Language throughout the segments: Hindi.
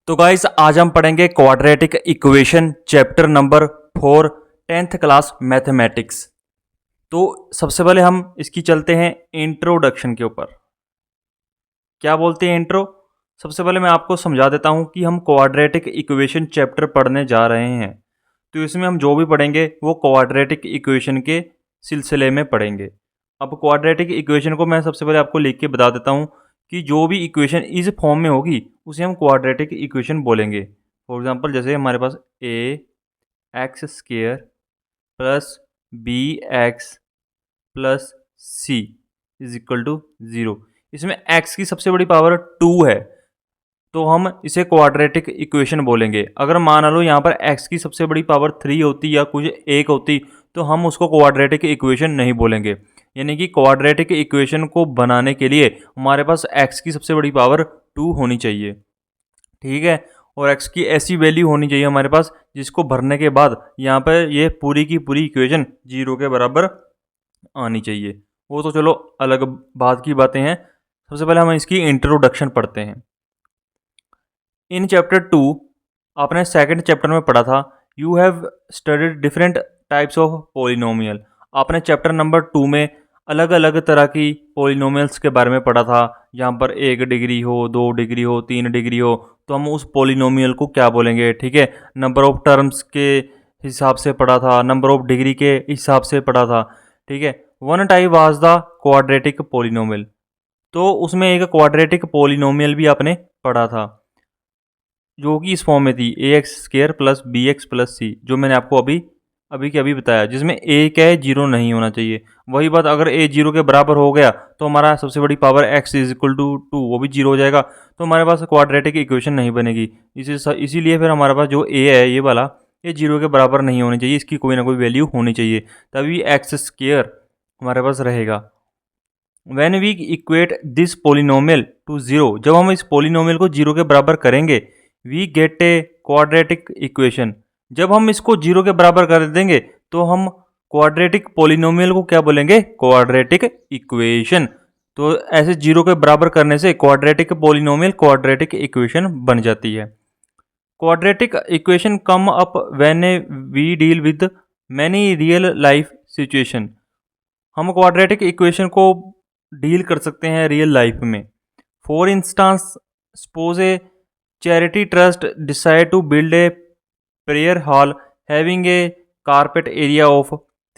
तो गाइस आज हम पढ़ेंगे quadratic equation chapter number 4 10th class mathematics. तो सबसे पहले हम इसकी चलते हैं इंट्रोडक्शन के ऊपर। क्या बोलते हैं इंट्रो? सबसे पहले मैं आपको समझा देता हूं कि हम क्वाड्रेटिक इक्वेशन चैप्टर पढ़ने जा रहे हैं। तो इसमें हम जो भी पढ़ेंगे वो क्वाड्रेटिक इक्वेशन के सिलसिले में पढ़ेंगे। अब क्वाड्रेटिक इक्वेशन को मैं सबसे पहले आपको लिख के बता देता हूँ कि जो भी इक्वेशन इस फॉर्म में होगी उसे हम क्वाड्रेटिक इक्वेशन बोलेंगे। फॉर एग्जांपल जैसे हमारे पास a x square plus b x plus c is equal to 0। इसमें x की सबसे बड़ी पावर 2 है तो हम इसे क्वाड्रेटिक इक्वेशन बोलेंगे। अगर मान लो यहाँ पर x की सबसे बड़ी पावर 3 होती या कुछ 1 होती तो हम उसको क्वाड्रेटिक इक्वेशन नहीं बोलेंगे। यानी कि क्वाड्रेटिक इक्वेशन को बनाने के लिए हमारे पास x की सबसे बड़ी पावर 2 होनी चाहिए, ठीक है। और x की ऐसी वैल्यू होनी चाहिए हमारे पास जिसको भरने के बाद यहाँ पर ये पूरी की पूरी इक्वेशन 0 के बराबर आनी चाहिए। वो तो चलो अलग बात की बातें हैं। सबसे पहले हम इसकी इंट्रोडक्शन पढ़ते हैं। इन चैप्टर 2 आपने सेकंड चैप्टर में पढ़ा था you have studied different types of polynomial. आपने चैप्टर नंबर 2 में अलग अलग तरह की पोलिनोमियल्स के बारे में पढ़ा था। यहाँ पर 1 डिग्री हो, 2 डिग्री हो, 3 डिग्री हो तो हम उस पोलिनोमियल को क्या बोलेंगे, ठीक है। नंबर ऑफ टर्म्स के हिसाब से पढ़ा था, नंबर ऑफ डिग्री के हिसाब से पढ़ा था, ठीक है। One type was the quadratic polynomial. तो उसमें एक क्वाड्रेटिक पोलिनोमियल भी आपने पढ़ा था जो कि इस फॉर्म में थी a x square plus b x plus c, जो मैंने आपको अभी के अभी बताया, जिसमें ए क्या है, 0 नहीं होना चाहिए। वही बात अगर ए 0 के बराबर हो गया तो हमारा सबसे बड़ी power x is equal to 2 वो भी 0 हो जाएगा तो हमारे पास क्वाड्रेटिक इक्वेशन नहीं बनेगी। इसीलिए फिर हमारे पास जो ए है ये वाला ये 0 के बराबर नहीं होनी चाहिए, इसकी कोई ना कोई वैल्यू होनी चाहिए तभी एक्स स्क्र हमारे पास रहेगा। When we equate this polynomial to 0, जब हम इस पोलिनोमियल को 0 के बराबर करेंगे we get a quadratic equation. जब हम इसको 0 के बराबर कर देंगे तो हम क्वाड्रेटिक पोलिनोमियल को क्या बोलेंगे, क्वाड्रेटिक इक्वेशन। तो ऐसे 0 के बराबर करने से क्वाड्रेटिक पोलिनोमियल क्वाड्रेटिक इक्वेशन बन जाती है। Quadratic equation come up when we deal with many real life situation. हम क्वाड्रेटिक इक्वेशन को डील कर सकते हैं रियल लाइफ में। For instance suppose a charity trust decide to build a prayer hall having a carpet area of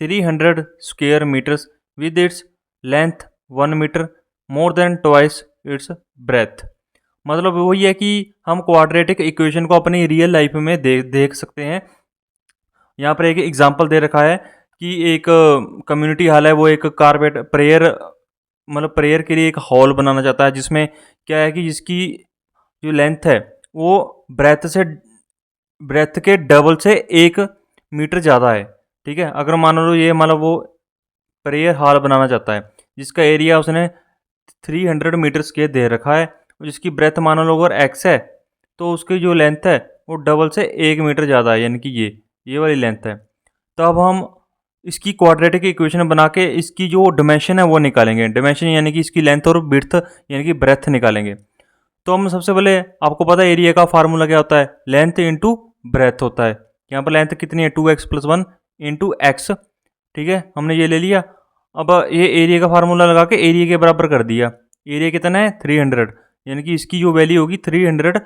300 square metres with its length 1 metre more than twice its breadth. मतलब वही है कि हम क्वाड्रेटिक इक्वेशन को अपनी रियल लाइफ में देख सकते हैं। यहाँ पर एक एग्जांपल दे रखा है कि एक कम्युनिटी हॉल है, वो एक कारपेट प्रेयर के लिए एक हॉल बनाना चाहता है जिसमें क्या है कि जिसकी जो लेंथ है वो ब्रेथ के डबल से 1 मीटर ज़्यादा है, ठीक है। अगर मान लो ये मतलब वो प्रेयर हॉल बनाना चाहता है जिसका एरिया उसने 300 मीटर्स के दे रखा है, जिसकी ब्रेथ मान लो अगर x है तो उसकी जो लेंथ है वो डबल से 1 मीटर ज़्यादा है, यानी कि ये वाली लेंथ है। तो अब हम इसकी क्वाड्रेटिक इक्वेशन बना के इसकी जो डिमेंशन है वो निकालेंगे। डिमेंशन यानी कि इसकी लेंथ और विड्थ यानी कि ब्रेथ निकालेंगे। तो हम सबसे पहले, आपको पता है एरिया का फार्मूला क्या होता है, लेंथ इंटू ब्रेथ होता है। यहाँ पर लेंथ कितनी है 2x प्लस 1 इंटू एक्स, ठीक है। हमने ये ले लिया। अब ये एरिया का फार्मूला लगा के एरिया के बराबर कर दिया। एरिया कितना है 300, यानी कि इसकी जो वैल्यू होगी 300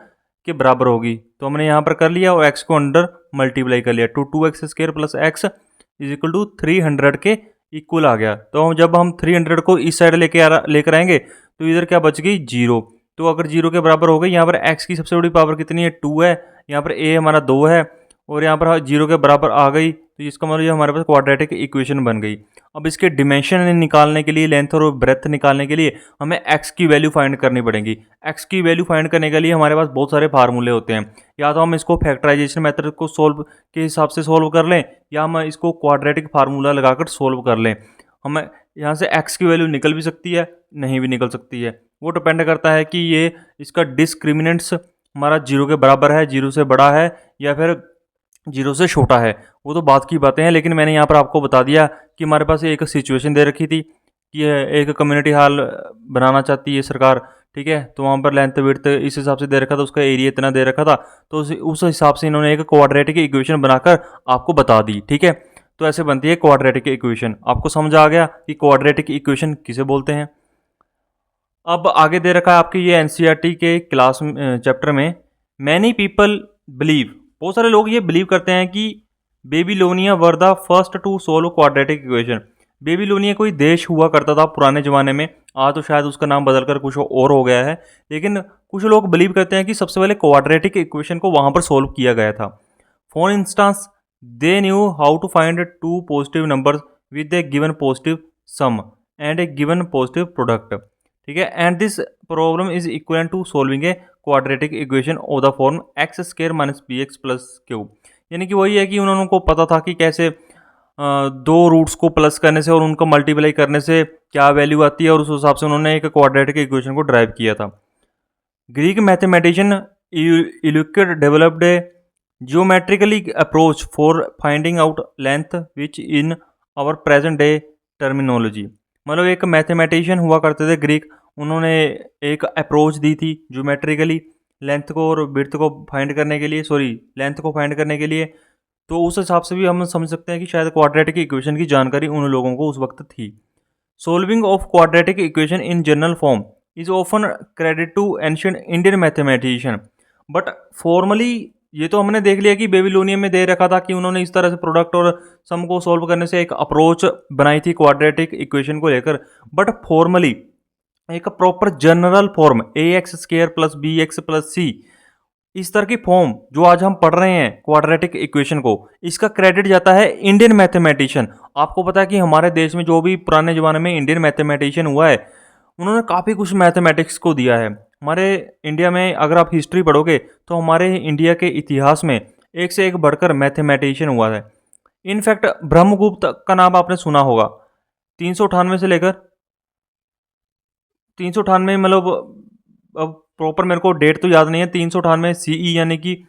के बराबर होगी। तो हमने यहाँ पर कर लिया और x को अंडर मल्टीप्लाई कर लिया। 2x square plus x is equal to 300 के इक्वल आ गया। तो जब हम 300 को इस साइड लेकर आएंगे तो इधर क्या बच गई 0। तो अगर 0 के बराबर हो गई, यहाँ पर x की सबसे बड़ी पावर कितनी है 2 है, यहाँ पर a हमारा 2 है और यहाँ पर 0 के बराबर आ गई तो इसका मतलब ये हमारे पास क्वाड्रेटिक इक्वेशन बन गई। अब इसके डिमेंशन निकालने के लिए, लेंथ और ब्रेथ निकालने के लिए हमें x की वैल्यू फाइंड करनी पड़ेगी। x की वैल्यू फाइंड करने के लिए हमारे पास बहुत सारे फार्मूले होते हैं। या तो हम इसको फैक्टराइजेशन मेथड को सोल्व के हिसाब से सोल्व कर लें या हम इसको क्वाड्रेटिक फार्मूला लगाकर सोल्व कर लें। हमें यहाँ से x की वैल्यू निकल भी सकती है, नहीं भी निकल सकती है। वो डिपेंड करता है कि ये इसका डिस्क्रिमिनेंट्स हमारा 0 के बराबर है, 0 से बड़ा है या फिर 0 से छोटा है। वो तो बात की बातें हैं, लेकिन मैंने यहाँ पर आपको बता दिया कि हमारे पास एक सिचुएशन दे रखी थी कि एक कम्युनिटी हॉल बनाना चाहती है सरकार, ठीक है। तो वहाँ पर लेंथ विड्थ इस हिसाब से दे रखा था, उसका एरिया इतना दे रखा था, तो उस हिसाब से इन्होंने एक क्वाड्रेटिक इक्वेशन बनाकर आपको बता दी। ठीक है, तो ऐसे बनती है क्वाड्रेटिक इक्वेशन। आपको समझ आ गया कि क्वाड्रेटिक इक्वेशन किसे बोलते हैं। अब आगे दे रखा है आपके ये एनसीईआरटी के क्लास चैप्टर में, मैनी पीपल बिलीव, बहुत सारे लोग ये बिलीव करते हैं कि Babylonia were the first to solve quadratic equation. Babylonia कोई देश हुआ करता था पुराने ज़माने में, आज तो शायद उसका नाम बदलकर कुछ और हो गया है, लेकिन कुछ लोग बिलीव करते हैं कि सबसे पहले क्वाड्रेटिक इक्वेशन को वहाँ पर सोल्व किया गया था। For instance they knew how to find two positive numbers with a given positive sum and a given positive product. ठीक है, and this problem is equal to solving a quadratic equation of the form x square minus b x plus q. यानी कि वही है कि उन्होंने पता था कि कैसे दो रूट्स को प्लस करने से और उनको मल्टीप्लाई करने से क्या वैल्यू आती है, और उस हिसाब से उन्होंने एक क्वाड्रेटिक इक्वेशन को ड्राइव किया था। Greek mathematician Euclid developed a geometrically approach for finding out length which in our present day terminology. मतलब एक मैथमेटिशियन हुआ करते थे ग्रीक, उन्होंने एक अप्रोच दी थी ज्योमेट्रिकली लेंथ को और विड्थ को फाइंड करने के लिए, लेंथ को फाइंड करने के लिए। तो उस हिसाब से भी हम समझ सकते हैं कि शायद क्वाड्रेटिक इक्वेशन की जानकारी उन लोगों को उस वक्त थी। Solving of quadratic equation in general form is often credit to ancient Indian mathematician, but formally ये तो हमने देख लिया कि बेबीलोनियन में दे रखा था कि उन्होंने इस तरह से प्रोडक्ट और सम को सॉल्व करने से एक अप्रोच बनाई थी क्वाड्रेटिक इक्वेशन को लेकर, बट फॉर्मली एक proper general form a x square plus b x plus c, इस तरह की फॉर्म जो आज हम पढ़ रहे हैं क्वाड्रेटिक इक्वेशन को, इसका क्रेडिट जाता है इंडियन मैथमेटिशियन। आपको पता है कि हमारे देश में जो भी पुराने ज़माने में इंडियन मैथमेटिशियन हुआ है, उन्होंने काफ़ी कुछ मैथमेटिक्स को दिया है। हमारे इंडिया में अगर आप हिस्ट्री पढ़ोगे तो हमारे इंडिया के इतिहास में एक से एक बढ़कर मैथमेटिशियन हुआ है। इनफैक्ट ब्रह्मगुप्त का नाम आपने सुना होगा। 398 से लेकर 398, मतलब अब प्रॉपर मेरे को डेट तो याद नहीं है, 398 CE, यानी कि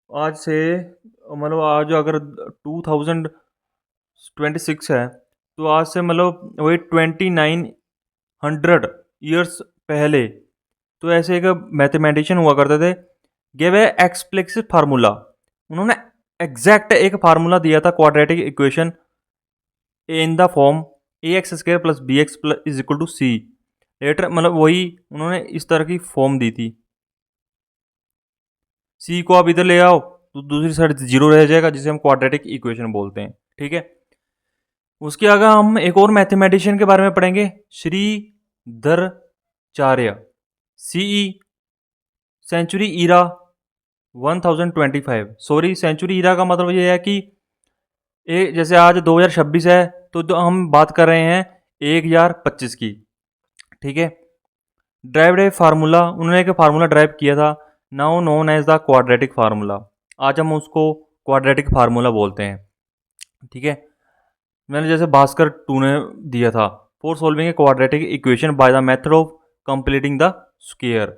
आज से मतलब आज अगर 2026 है तो आज से मतलब वही 2900 ईयर्स पहले तो ऐसे एक मैथमेटिशियन हुआ करते थे, गिव ए एक्सप्लिसिट फार्मूला। उन्होंने एग्जैक्ट एक फार्मूला दिया था quadratic equation in the form a x square plus b x plus is equal to c. Later मतलब वही उन्होंने इस तरह की फॉर्म दी थी, सी को आप इधर ले आओ तो दूसरी साइड जीरो रह जाएगा, जिसे हम क्वाड्रेटिक इक्वेशन बोलते हैं। ठीक है, उसके आगे हम एक और मैथमेटिशियन के बारे में पढ़ेंगे, Sridharacharya, CE century era 1025। Century era का मतलब ये है कि जैसे आज 2026 है तो हम बात कर रहे हैं 1025 की। ठीक है, ड्राइव्ड ए फार्मूला, उन्होंने एक फार्मूला ड्राइव किया था, now known as the quadratic formula. आज हम उसको क्वाड्रेटिक फार्मूला बोलते हैं। ठीक है, मैंने जैसे भास्कर 2 ने दिया था, for solving a quadratic equation by the method of completing the square.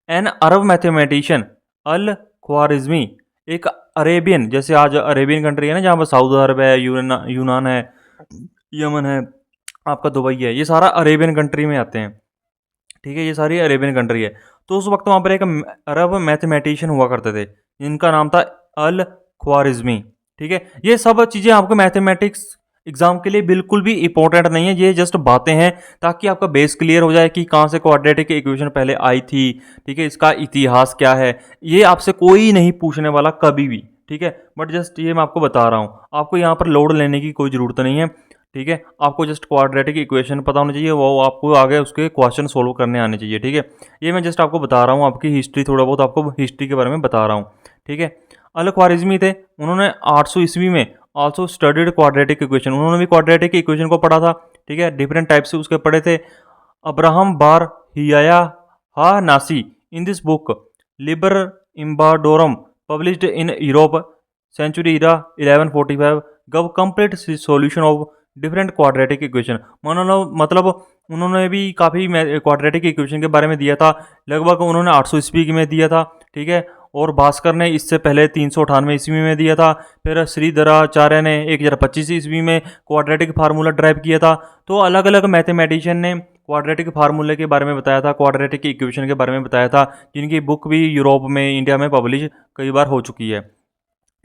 An Arab mathematician Al Khwarizmi, एक अरेबियन, जैसे आज अरेबियन कंट्री है ना, जहाँ पर सऊदी अरब है, यूनान है, यमन है, आपका दुबई है, ये सारा अरेबियन कंट्री में आते हैं। ठीक है, ये सारी अरेबियन कंट्री है। तो उस वक्त वहाँ पर एक अरब मैथमेटिशियन हुआ करते थे जिनका नाम था अल ख्वारिज़मी। ठीक है, ये सब चीज़ें आपको मैथमेटिक्स एग्जाम के लिए बिल्कुल भी इंपॉर्टेंट नहीं है, ये जस्ट बातें हैं ताकि आपका बेस क्लियर हो जाए कि कहाँ से क्वाड्रेटिक इक्वेशन पहले आई थी। ठीक है, इसका इतिहास क्या है, ये आपसे कोई नहीं पूछने वाला कभी भी। ठीक है, बट जस्ट ये मैं आपको बता रहा हूँ, आपको यहाँ पर लोड लेने की कोई ज़रूरत नहीं है। ठीक है, आपको जस्ट क्वाड्रेटिक इक्वेशन पता होना चाहिए, वो आपको आगे उसके क्वेश्चन सोल्व करने आने चाहिए। ठीक है, ये मैं जस्ट आपको बता रहा हूँ, आपकी हिस्ट्री थोड़ा बहुत आपको हिस्ट्री के बारे में बता रहा हूँ। ठीक है, अल ख्वारिज़मी थे, उन्होंने 800 ईस्वी में आल्सो स्टडीड क्वाड्रेटिक इक्वेशन, उन्होंने भी क्वाड्रेटिक इक्वेशन को पढ़ा था। ठीक है, डिफरेंट टाइप से उसके पढ़े थे। Abraham bar Hiyya Ha Nasi in this book Liber Embadorum published in Europe century era 1145 gave complete solution of different quadratic equation. मतलब उन्होंने भी काफ़ी क्वाड्रेटिक इक्वेशन के बारे में दिया था, लगभग उन्होंने 800 ईस्वी में दिया था। ठीक है, और भास्कर ने इससे पहले 398 ईस्वी में दिया था। फिर श्रीधराचार्य ने 1025 ईस्वी में क्वाड्रेटिक फार्मूला ड्राइव किया था। तो अलग अलग मैथमेटिशियन ने क्वाड्रेटिक फार्मूले के बारे में बताया था, क्वाड्रेटिक इक्वेशन के बारे में बताया था, जिनकी बुक भी यूरोप में, इंडिया में पब्लिश कई बार हो चुकी है।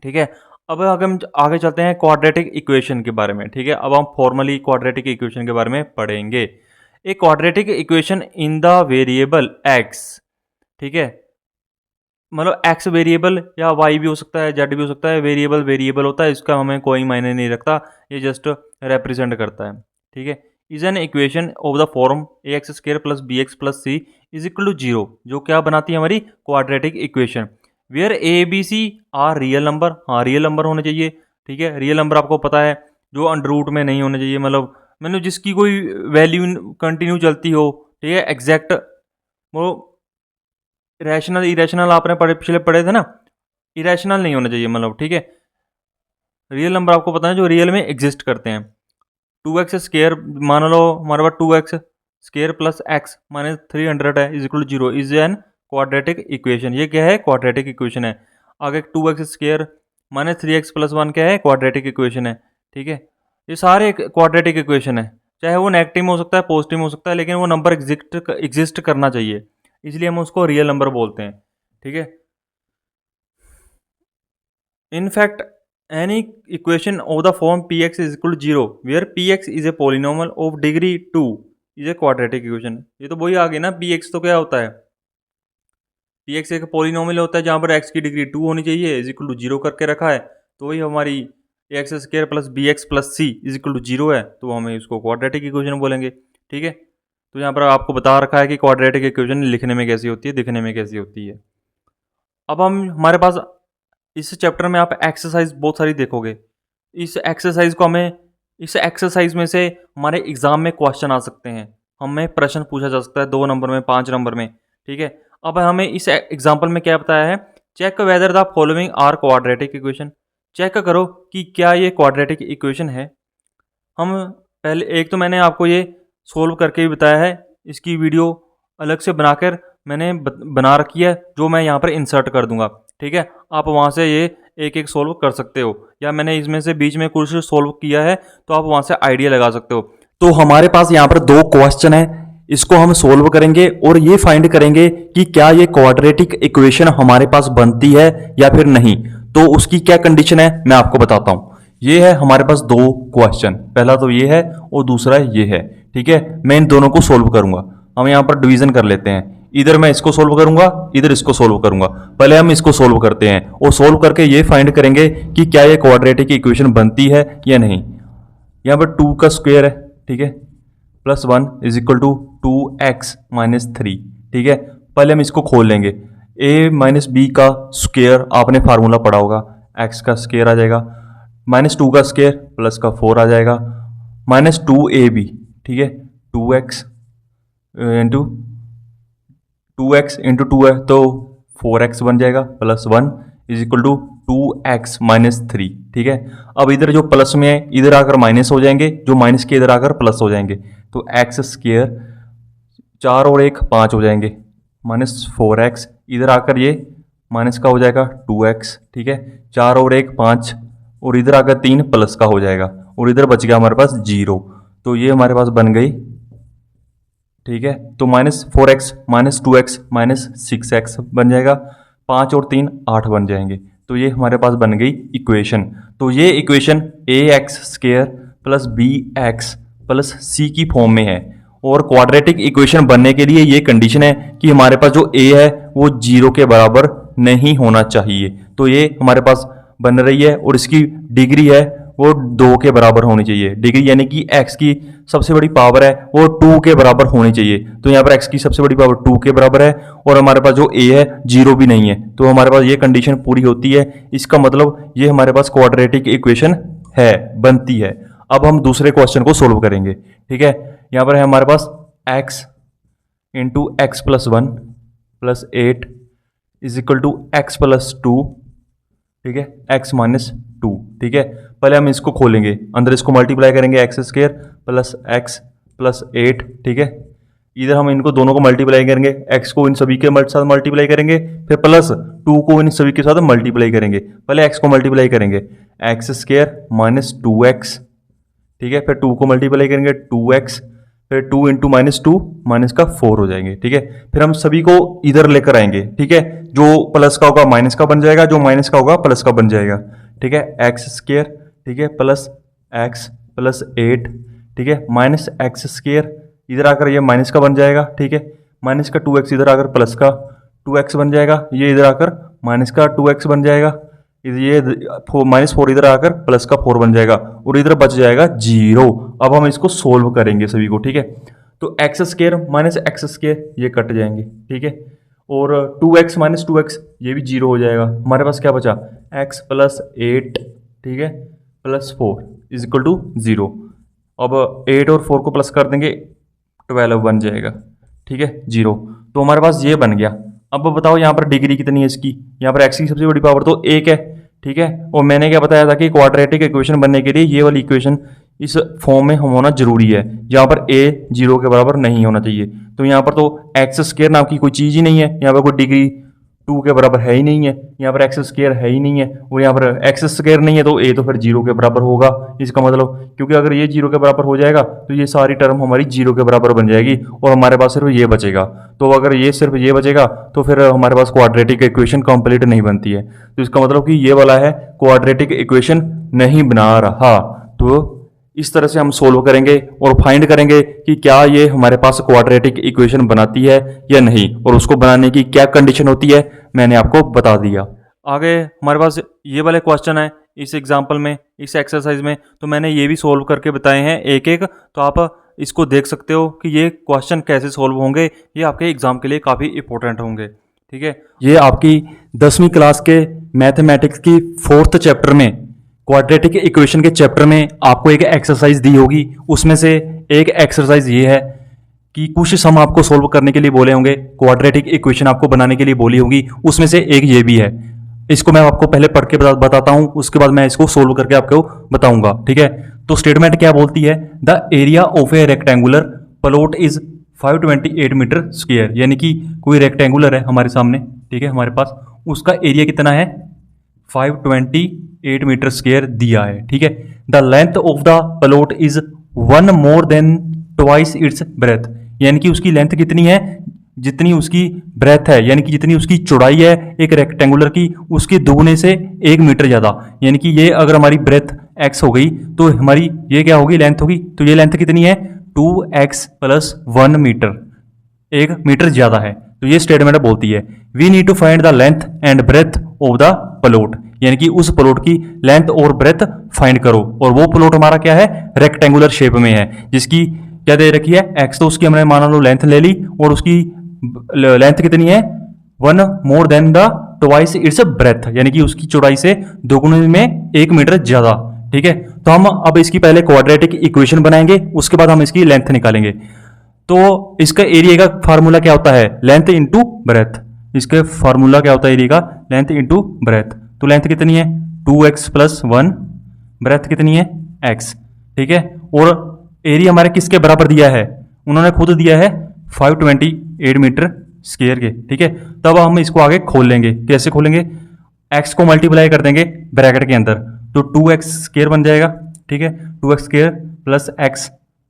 ठीक है, अब अगर हम आगे चलते हैं क्वाड्रेटिक इक्वेशन के बारे में। ठीक है, अब हम फॉर्मली क्वाड्रेटिक इक्वेशन के बारे में पढ़ेंगे। ए quadratic equation in the variable x, ठीक है, मतलब एक्स वेरिएबल या वाई भी हो सकता है, जेड भी हो सकता है, वेरिएबल वेरिएबल होता है, इसका हमें कोई मायने नहीं रखता, ये जस्ट रिप्रेजेंट करता है। ठीक है, is an equation of the form a x square plus b x plus c is equal to zero, जो क्या बनाती है हमारी quadratic equation. Where a b c are real number, हाँ रियल नंबर होने चाहिए। ठीक है, रियल नंबर आपको पता है जो अंडर रूट में नहीं होने चाहिए, मतलब जिसकी कोई वैल्यू कंटिन्यू चलती हो। ठीक है, एग्जैक्ट, वो रैशनल इरेशनल आपने पिछले पढ़े थे ना, इरेशनल नहीं होना चाहिए, मतलब ठीक है। रियल नंबर आपको पता है जो रियल में एग्जिस्ट करते हैं। 2x स्केयर मान लो हमारे पास 2x square plus x minus 300 है, is equal to zero, is an quadratic equation. ये क्या है? क्वाड्रेटिक इक्वेशन है। आगे 2x square minus 3x plus 1 क्या है? क्वाड्रेटिक इक्वेशन है। ठीक है, ये सारे क्वाड्रेटिक इक्वेशन है, चाहे वो नेगेटिव में हो सकता है, पॉजिटिव में हो सकता है, लेकिन वो नंबर एग्जिस्ट करना चाहिए, इसलिए हम उसको रियल नंबर बोलते हैं। ठीक है, in fact any equation of the form p x is equal to zero where p x is a polynomial of degree 2 is a quadratic equation. ये तो वही आ गई ना, पी एक्स तो क्या होता है? पी एक्स एक पोलिनोमल होता है जहाँ पर एक्स की डिग्री 2 होनी चाहिए, इज इक्वल टू जीरो करके रखा है, तो वही हमारी x square plus b x plus c is equal to zero है, तो हमें इसको क्वाड्रेटिक इक्वेशन बोलेंगे। ठीक है, तो यहाँ पर आपको बता रखा है कि क्वाड्रेटिक इक्वेशन लिखने में कैसी होती है, दिखने में कैसी होती है। अब हम हमारे पास इस चैप्टर में आप एक्सरसाइज बहुत सारी देखोगे। इस एक्सरसाइज को इस एक्सरसाइज में से हमारे एग्जाम में क्वेश्चन आ सकते हैं, हमें प्रश्न पूछा जा सकता है 2 नंबर में, 5 नंबर में। ठीक है, अब हमें इस एग्जाम्पल में क्या बताया है? Check whether the following are quadratic equation. Check करो कि क्या ये क्वाड्रेटिक इक्वेशन है। हम पहले एक तो मैंने आपको ये सोल्व करके भी बताया है, इसकी वीडियो अलग से बनाकर मैंने बना रखी है, जो मैं यहाँ पर इंसर्ट कर दूंगा। ठीक है, आप वहाँ से ये एक एक सोल्व कर सकते हो, या मैंने इसमें से बीच में कुछ सोल्व किया है तो आप वहाँ से आइडिया लगा सकते हो। तो हमारे पास यहाँ पर 2 क्वेश्चन है, इसको हम सोल्व करेंगे और ये फाइंड करेंगे कि क्या ये क्वाड्रेटिक इक्वेशन हमारे पास बनती है या फिर नहीं। तो उसकी क्या कंडीशन है मैं आपको बताता हूँ। ये है हमारे पास 2 क्वेश्चन, पहला तो ये है और दूसरा ये है। ठीक है, मैं इन दोनों को सोल्व करूंगा। हम यहाँ पर डिवीजन कर लेते हैं, इधर मैं इसको सोल्व करूंगा, इधर इसको सोल्व करूंगा। पहले हम इसको सोल्व करते हैं और सोल्व करके ये फाइंड करेंगे कि क्या ये क्वाड्रेटिक इक्वेशन बनती है या नहीं। यहाँ पर 2 का स्क्वायर है, ठीक है, plus 1 is equal to 2x minus 3। ठीक है, पहले हम इसको खोल लेंगे। a माइनस बी का स्क्वायर आपने फार्मूला पढ़ा होगा, x का स्क्वायर आ जाएगा, माइनस 2 का स्क्वायर प्लस का 4 आ जाएगा, माइनस 2ab। ठीक है, 2x इंटू 2x इंटू 2 है तो 4x बन जाएगा, plus 1 is equal to 2x minus 3। ठीक है, अब इधर जो प्लस में है इधर आकर माइनस हो जाएंगे, जो माइनस के इधर आकर प्लस हो जाएंगे, तो x स्क्वायर 4 और 1 5 हो जाएंगे, माइनस 4x, इधर आकर ये माइनस का हो जाएगा 2x। ठीक है, 4 और 1 5, और इधर आकर 3 प्लस का हो जाएगा, और इधर बच गया हमारे पास 0, तो ये हमारे पास बन गई। ठीक है, तो minus 4x minus 2x minus 6x बन जाएगा, 5 और 3 8 बन जाएंगे, तो ये हमारे पास बन गई इक्वेशन। तो ये equation ax square plus bx plus c की फॉर्म में है, और क्वाड्रेटिक इक्वेशन बनने के लिए ये कंडीशन है कि हमारे पास जो a है वो 0 के बराबर नहीं होना चाहिए। तो ये हमारे पास बन रही है, और इसकी डिग्री है वो 2 के बराबर होनी चाहिए। डिग्री यानी कि x की सबसे बड़ी पावर है वो 2 के बराबर होनी चाहिए, तो यहाँ पर x की सबसे बड़ी पावर 2 के बराबर है, और हमारे पास जो a है 0 भी नहीं है, तो हमारे पास ये कंडीशन पूरी होती है। इसका मतलब ये हमारे पास क्वाड्रेटिक इक्वेशन है, बनती है। अब हम दूसरे क्वेश्चन को सोल्व करेंगे। ठीक है, यहाँ पर है हमारे पास x into x plus 1 plus 8 is equal to x plus 2। ठीक है, x माइनस 2। ठीक है, पहले हम इसको खोलेंगे, अंदर इसको मल्टीप्लाई करेंगे, x square plus x plus 8। ठीक है, इधर हम इनको दोनों को मल्टीप्लाई करेंगे, x को इन सभी के साथ मल्टीप्लाई करेंगे, फिर प्लस 2 को इन सभी के साथ मल्टीप्लाई करेंगे। पहले x को मल्टीप्लाई करेंगे, एक्स स्क्वायर माइनस 2x। ठीक है, फिर 2 को मल्टीप्लाई करेंगे 2x, फिर 2 इंटू -2 माइनस का 4 हो जाएंगे, ठीक है। फिर हम सभी को इधर लेकर आएंगे, ठीक है। जो प्लस का होगा माइनस का बन जाएगा, जो माइनस का होगा प्लस का बन जाएगा, ठीक है। एक्स स्क्र, ठीक है, प्लस एक्स प्लस 8, ठीक है, माइनस एक्स स्क्र, इधर आकर ये माइनस का बन जाएगा, ठीक है। माइनस का 2x इधर आकर प्लस का 2x बन जाएगा, ये इधर आकर माइनस का 2x बन जाएगा, ये -4 इधर आकर प्लस का 4 बन जाएगा, और इधर बच जाएगा 0। अब हम इसको सोल्व करेंगे सभी को, ठीक है। तो x square minus x square ये कट जाएंगे, ठीक है। और 2x माइनस 2x ये भी 0 हो जाएगा। हमारे पास क्या बचा, x प्लस 8, ठीक है, प्लस 4 इज इक्वल टू 0। अब 8 और 4 को प्लस कर देंगे, 12 बन जाएगा, ठीक है, 0। तो हमारे पास ये बन गया। अब बताओ यहाँ पर डिग्री कितनी है इसकी, यहाँ पर x की सबसे बड़ी पावर तो 1 है, ठीक है। और मैंने क्या बताया था कि क्वाड्रेटिक इक्वेशन बनने के लिए ये वाली इक्वेशन इस फॉर्म में होना जरूरी है, जहाँ पर a 0 के बराबर नहीं होना चाहिए। तो यहाँ पर तो एक्स स्क्र नाम की कोई चीज़ ही नहीं है, यहाँ पर कोई डिग्री 2 के बराबर है ही नहीं है, यहाँ पर एक्स स्क्र है ही नहीं है, और यहाँ पर एक्स स्क्र नहीं है तो a तो फिर 0 के बराबर होगा। इसका मतलब, क्योंकि अगर ये 0 के बराबर हो जाएगा तो ये सारी टर्म हमारी 0 के बराबर बन जाएगी, और हमारे पास सिर्फ ये बचेगा। तो अगर ये सिर्फ ये बचेगा तो फिर हमारे पास क्वाड्रेटिक इक्वेशन कंप्लीट नहीं बनती है। तो इसका मतलब कि ये वाला है क्वाड्रेटिक इक्वेशन नहीं बना रहा। तो इस तरह से हम सोल्व करेंगे और फाइंड करेंगे कि क्या ये हमारे पास क्वाड्रेटिक इक्वेशन बनाती है या नहीं, और उसको बनाने की क्या कंडीशन होती है मैंने आपको बता दिया। आगे हमारे पास ये वाले क्वेश्चन है इस एग्जाम्पल में, इस एक्सरसाइज में, तो मैंने ये भी सोल्व करके बताए हैं एक एक। तो आप इसको देख सकते हो कि ये क्वेश्चन कैसे सोल्व होंगे, ये आपके एग्जाम के लिए काफ़ी इंपॉर्टेंट होंगे, ठीक है। ये आपकी 10वीं क्लास के मैथमेटिक्स की 4th चैप्टर में, क्वाड्रेटिक इक्वेशन के चैप्टर में आपको एक एक्सरसाइज दी होगी। उसमें से एक एक्सरसाइज ये है कि कुछ सम आपको सोल्व करने के लिए बोले होंगे, क्वाड्रेटिक इक्वेशन आपको बनाने के लिए बोली होगी, उसमें से एक ये भी है। इसको मैं आपको पहले पढ़ के बताता हूँ, उसके बाद मैं इसको सोल्व करके आपको बताऊंगा, ठीक है। तो स्टेटमेंट क्या बोलती है, the area of a rectangular plot is 528 metre square, यानी कि कोई रेक्टेंगुलर है हमारे सामने, ठीक है, हमारे पास उसका एरिया कितना है 528 मीटर स्क्वायर दिया है, ठीक है। The length of the plot is 1 more than twice its breath, यानी कि उसकी लेंथ कितनी है जितनी उसकी ब्रेथ है, यानी कि जितनी उसकी चौड़ाई है एक रेक्टेंगुलर की, उसके दोगुने से 1 मीटर ज़्यादा। यानी कि ये अगर हमारी ब्रेथ x हो गई तो हमारी ये क्या होगी, लेंथ होगी। तो ये लेंथ कितनी है 2x प्लस 1 मीटर, 1 मीटर ज़्यादा है। तो ये स्टेटमेंट बोलती है we need to find the length and breadth of the plot, यानी कि उस प्लॉट की लेंथ और ब्रेथ फाइंड करो। और वो प्लॉट हमारा क्या है, रेक्टेंगुलर शेप में है, जिसकी क्या दे रखी है x, तो उसकी हमने मान लो लेंथ ले ली, और उसकी लेंथ कितनी है 1 more than the twice its breath, यानी कि उसकी चौड़ाई से दोगुने में 1 मीटर ज्यादा, ठीक है। तो हम अब इसकी पहले क्वाड्रेटिक इक्वेशन बनाएंगे, उसके बाद हम इसकी लेंथ निकालेंगे। तो इसका एरिया का फार्मूला क्या होता है, लेंथ इंटू ब्रेथ। इसका फार्मूला क्या होता है एरिया का, लेंथ इंटू ब्रेथ। तो लेंथ कितनी है 2x प्लस 1, ब्रेथ कितनी है x, ठीक है। और एरिया हमारे किसके बराबर दिया है, उन्होंने खुद दिया है 528 मीटर स्क्वायर के, ठीक है। तब हम इसको आगे खोल लेंगे, कैसे खोलेंगे, x को मल्टीप्लाई कर देंगे ब्रैकेट के अंदर, तो 2x स्क्वायर बन जाएगा, ठीक है। 2x स्क्वायर प्लस x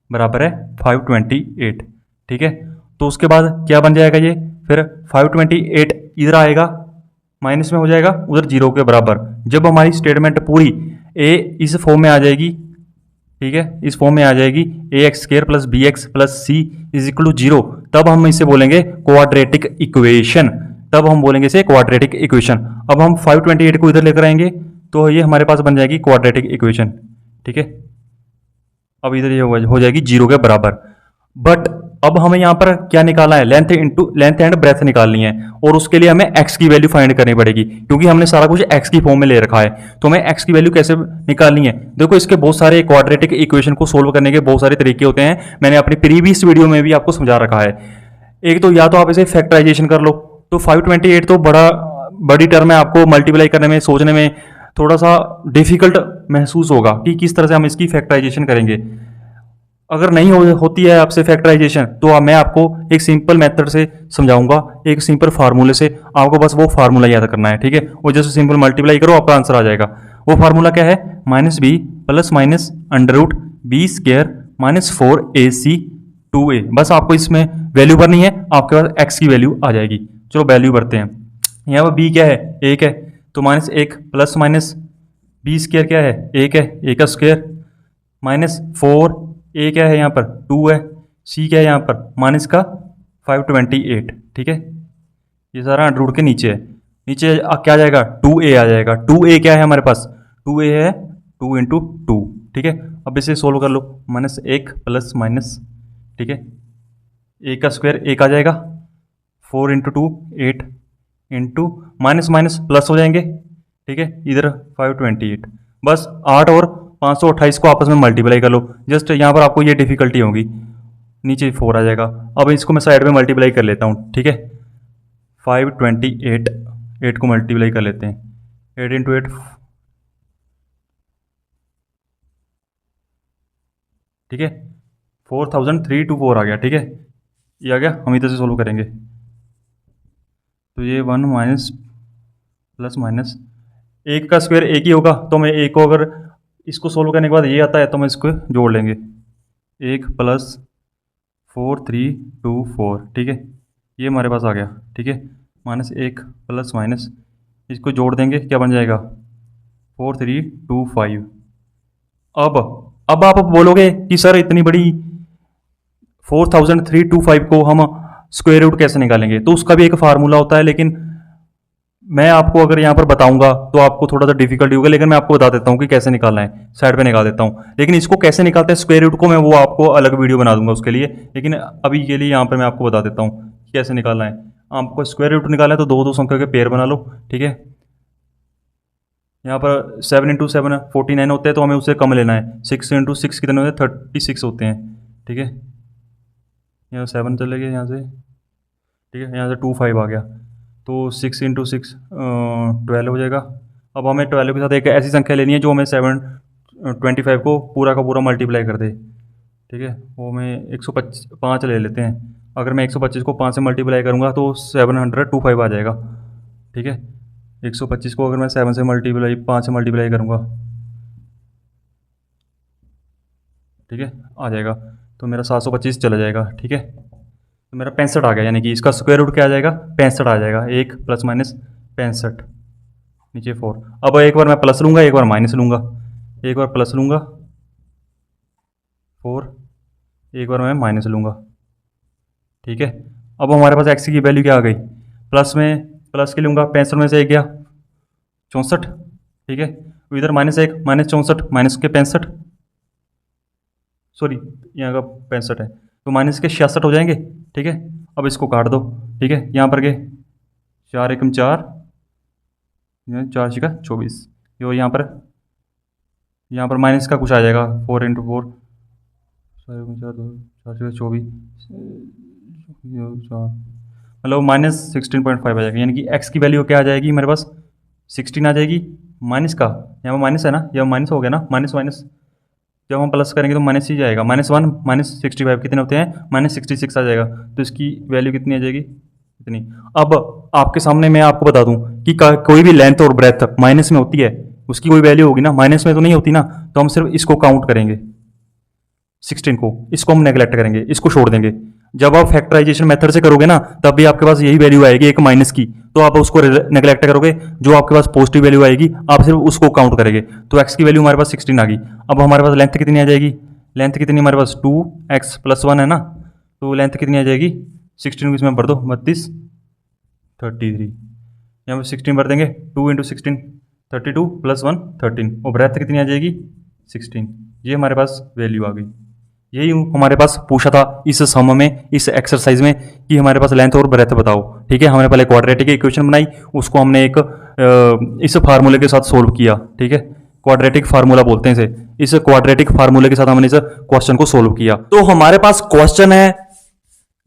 बराबर है 528, ठीक है। तो उसके बाद क्या बन जाएगा ये, फिर 528 इधर आएगा माइनस में हो जाएगा उधर 0 के बराबर। जब हमारी स्टेटमेंट पूरी a इस फॉर्म में आ जाएगी, ठीक है, इस फॉर्म में आ जाएगी ax square plus bx plus c is equal to 0, तब हम इसे बोलेंगे क्वाड्रेटिक इक्वेशन, तब हम बोलेंगे इसे क्वाड्रेटिक इक्वेशन। अब हम 528 को इधर लेकर आएंगे तो ये हमारे पास बन जाएगी क्वाड्रेटिक इक्वेशन, ठीक है। अब इधर ये हो जाएगी 0 के बराबर। बट अब हमें यहाँ पर क्या निकालना है, लेंथ एंड ब्रेथ निकालनी है, और उसके लिए हमें x की वैल्यू फाइंड करनी पड़ेगी, क्योंकि हमने सारा कुछ x की फॉर्म में ले रखा है। तो हमें x की वैल्यू कैसे निकालनी है, देखो इसके बहुत सारे क्वाड्रेटिक इक्वेशन को सोल्व करने के बहुत सारे तरीके होते हैं, मैंने अपनी प्रीवियस वीडियो में भी आपको समझा रखा है। एक तो या तो आप इसे फैक्टराइजेशन कर लो, तो 528 तो बड़ी टर्म है, आपको मल्टीप्लाई करने में सोचने में थोड़ा सा डिफिकल्ट महसूस होगा कि किस तरह से हम इसकी फैक्टराइजेशन करेंगे। अगर नहीं होती है आपसे फैक्टराइजेशन, तो मैं आपको एक सिंपल मेथड से समझाऊंगा, एक सिंपल फार्मूले से, आपको बस वो फार्मूला याद करना है, ठीक है। और जैसे सिंपल मल्टीप्लाई करो आपका आंसर आ जाएगा। वो फार्मूला क्या है, -b plus minus under root b square -4ac 2a। बस आपको इसमें वैल्यू भरनी है, आपके पास x की वैल्यू आ जाएगी। चलो वैल्यू भरते हैं। यहाँ पर b क्या है, 1 है, तो minus 1 plus minus b square क्या है, 1 है, a का स्क्वायर माइनस 4, a क्या है यहाँ पर 2 है, c क्या है यहाँ पर माइनस का 528। ठीक है, ये सारा रूट के नीचे है। नीचे क्या आ जाएगा, 2a आ जाएगा। 2a क्या है हमारे पास, 2a है 2 इंटू 2। ठीक है, अब इसे सोल्व कर लो। माइनस 1 प्लस माइनस, ठीक है, a का स्क्वायर 1 आ जाएगा, 4 into 2 8 into minus minus plus हो जाएंगे। ठीक है, इधर 528। बस 8 और 528 को आपस में मल्टीप्लाई कर लो। जस्ट यहाँ पर आपको ये डिफिकल्टी होगी, नीचे 4 आ जाएगा। अब इसको मैं साइड में मल्टीप्लाई कर लेता हूँ। ठीक है, 528 8 को मल्टीप्लाई कर लेते हैं, 8 इंटू 8, ठीक है, 4324 आ गया। ठीक है, ये आ गया। हम इधर से सोल्व करेंगे तो ये 1 माइनस प्लस माइनस, एक का स्क्वायर एक ही होगा, तो मैं एक को अगर इसको सोल्व करने के बाद ये आता है तो मैं इसको जोड़ लेंगे, 1 प्लस 4324। ठीक है, ये हमारे पास आ गया। ठीक है, माइनस 1 प्लस माइनस, इसको जोड़ देंगे, क्या बन जाएगा 4325। अब आप बोलोगे कि सर इतनी बड़ी 4325 को हम स्क्वायर रूट कैसे निकालेंगे, तो उसका भी एक फार्मूला होता है, लेकिन मैं आपको अगर यहाँ पर बताऊंगा तो आपको थोड़ा सा डिफिकल्टी होगा, लेकिन मैं आपको बता देता हूँ कि कैसे निकालना है, साइड पे निकाल देता हूँ। लेकिन इसको कैसे निकालते हैं स्क्वायर रूट को, मैं वो आपको अलग वीडियो बना दूंगा उसके लिए, लेकिन अभी के लिए यहाँ पर मैं आपको बता देता हूँ कि कैसे निकालना है। आपको स्क्वायर रूट निकालना है तो दो दो संख्या के पेयर बना लो। ठीक है, यहाँ पर 7 इंटू 7 49 होते हैं, तो हमें उससे कम लेना है। 6 इंटू 6 कितने होते हैं, 36 होते हैं। ठीक है, यहाँ 7 चले गए यहाँ से। ठीक है, यहाँ से 2 5 आ गया, तो 6 इंटू 6 12 हो जाएगा। अब हमें 12 के साथ एक ऐसी संख्या लेनी है जो हमें 725 को पूरा का पूरा मल्टीप्लाई कर दे। ठीक है, वो हमें 105 ले लेते हैं। अगर मैं 125 को 5 से मल्टीप्लाई करूँगा तो 725 आ जाएगा। ठीक है, 125 को अगर मैं 7 से मल्टीप्लाई 5 से मल्टीप्लाई करूँगा, ठीक है, आ जाएगा, तो मेरा 725 चला जाएगा। ठीक है, तो मेरा 65 आ गया, यानी कि इसका स्क्वायर रूट क्या आ जाएगा, 65 आ जाएगा। 1 प्लस माइनस 65, नीचे 4। अब एक बार मैं प्लस लूँगा, एक बार माइनस लूँगा, एक बार प्लस लूँगा 4, एक बार मैं माइनस लूँगा। ठीक है, अब हमारे पास एक्स की वैल्यू क्या आ गई, प्लस की लूँगा, 65 में से 1 गया 64। ठीक है, इधर माइनस 1 माइनस 64 माइनस के 65, सॉरी यहाँ का 65 है, तो माइनस के 66 हो जाएंगे। ठीक है, अब इसको काट दो। ठीक है, यहाँ पर के 4 एकम 4, 4 छिका 24, यो यहाँ पर माइनस का कुछ आ जाएगा, 4 इंटू 4 4 24, मतलब माइनस 16.5 आ जाएगा, यानी कि एक्स की वैल्यू क्या आ जाएगी मेरे पास 16 आ जाएगी। माइनस का यहाँ पर माइनस है ना, यह माइनस हो गया ना, माइनस माइनस जब हम प्लस करेंगे तो माइनस ही जाएगा। -1 -65 कितने होते हैं, -66 आ जाएगा, तो इसकी वैल्यू कितनी आ जाएगी, इतनी। अब आपके सामने मैं आपको बता दूं कि कोई भी लेंथ और ब्रेथ माइनस में होती है, उसकी कोई वैल्यू होगी ना, माइनस में तो नहीं होती ना, तो हम सिर्फ इसको काउंट करेंगे 16 को, इसको हम नेगलेक्ट करेंगे, इसको छोड़ देंगे। जब आप फैक्टराइजेशन मेथड से करोगे ना, तब भी आपके पास यही वैल्यू आएगी, एक माइनस की, तो आप उसको नेगलेक्ट करोगे, जो आपके पास पॉजिटिव वैल्यू आएगी आप सिर्फ उसको काउंट करेंगे। तो एक्स की वैल्यू हमारे पास 16 आ गई। अब हमारे पास लेंथ कितनी आ जाएगी, लेंथ कितनी हमारे पास 2x + 1 है ना, तो लेंथ कितनी आ जाएगी 16 को इसमें भर दो, 32 33, यहाँ पर 16 भर देंगे, 2 × 16 32 + 1 13, और ब्रेथ कितनी आ जाएगी 16। ये हमारे पास वैल्यू आ गई। यही हमारे पास पूछा था इस सम में, इस एक्सरसाइज में, कि हमारे पास लेंथ और ब्रेथ बताओ। ठीक है, हमने पहले क्वाड्रेटिक इक्वेशन बनाई, उसको हमने एक इस फार्मूले के साथ सोल्व किया। ठीक है, क्वाड्रेटिक फार्मूला बोलते हैं इसे। इस क्वाड्रेटिक फार्मूले के साथ हमने इस क्वेश्चन को सोल्व किया। तो हमारे पास क्वेश्चन है,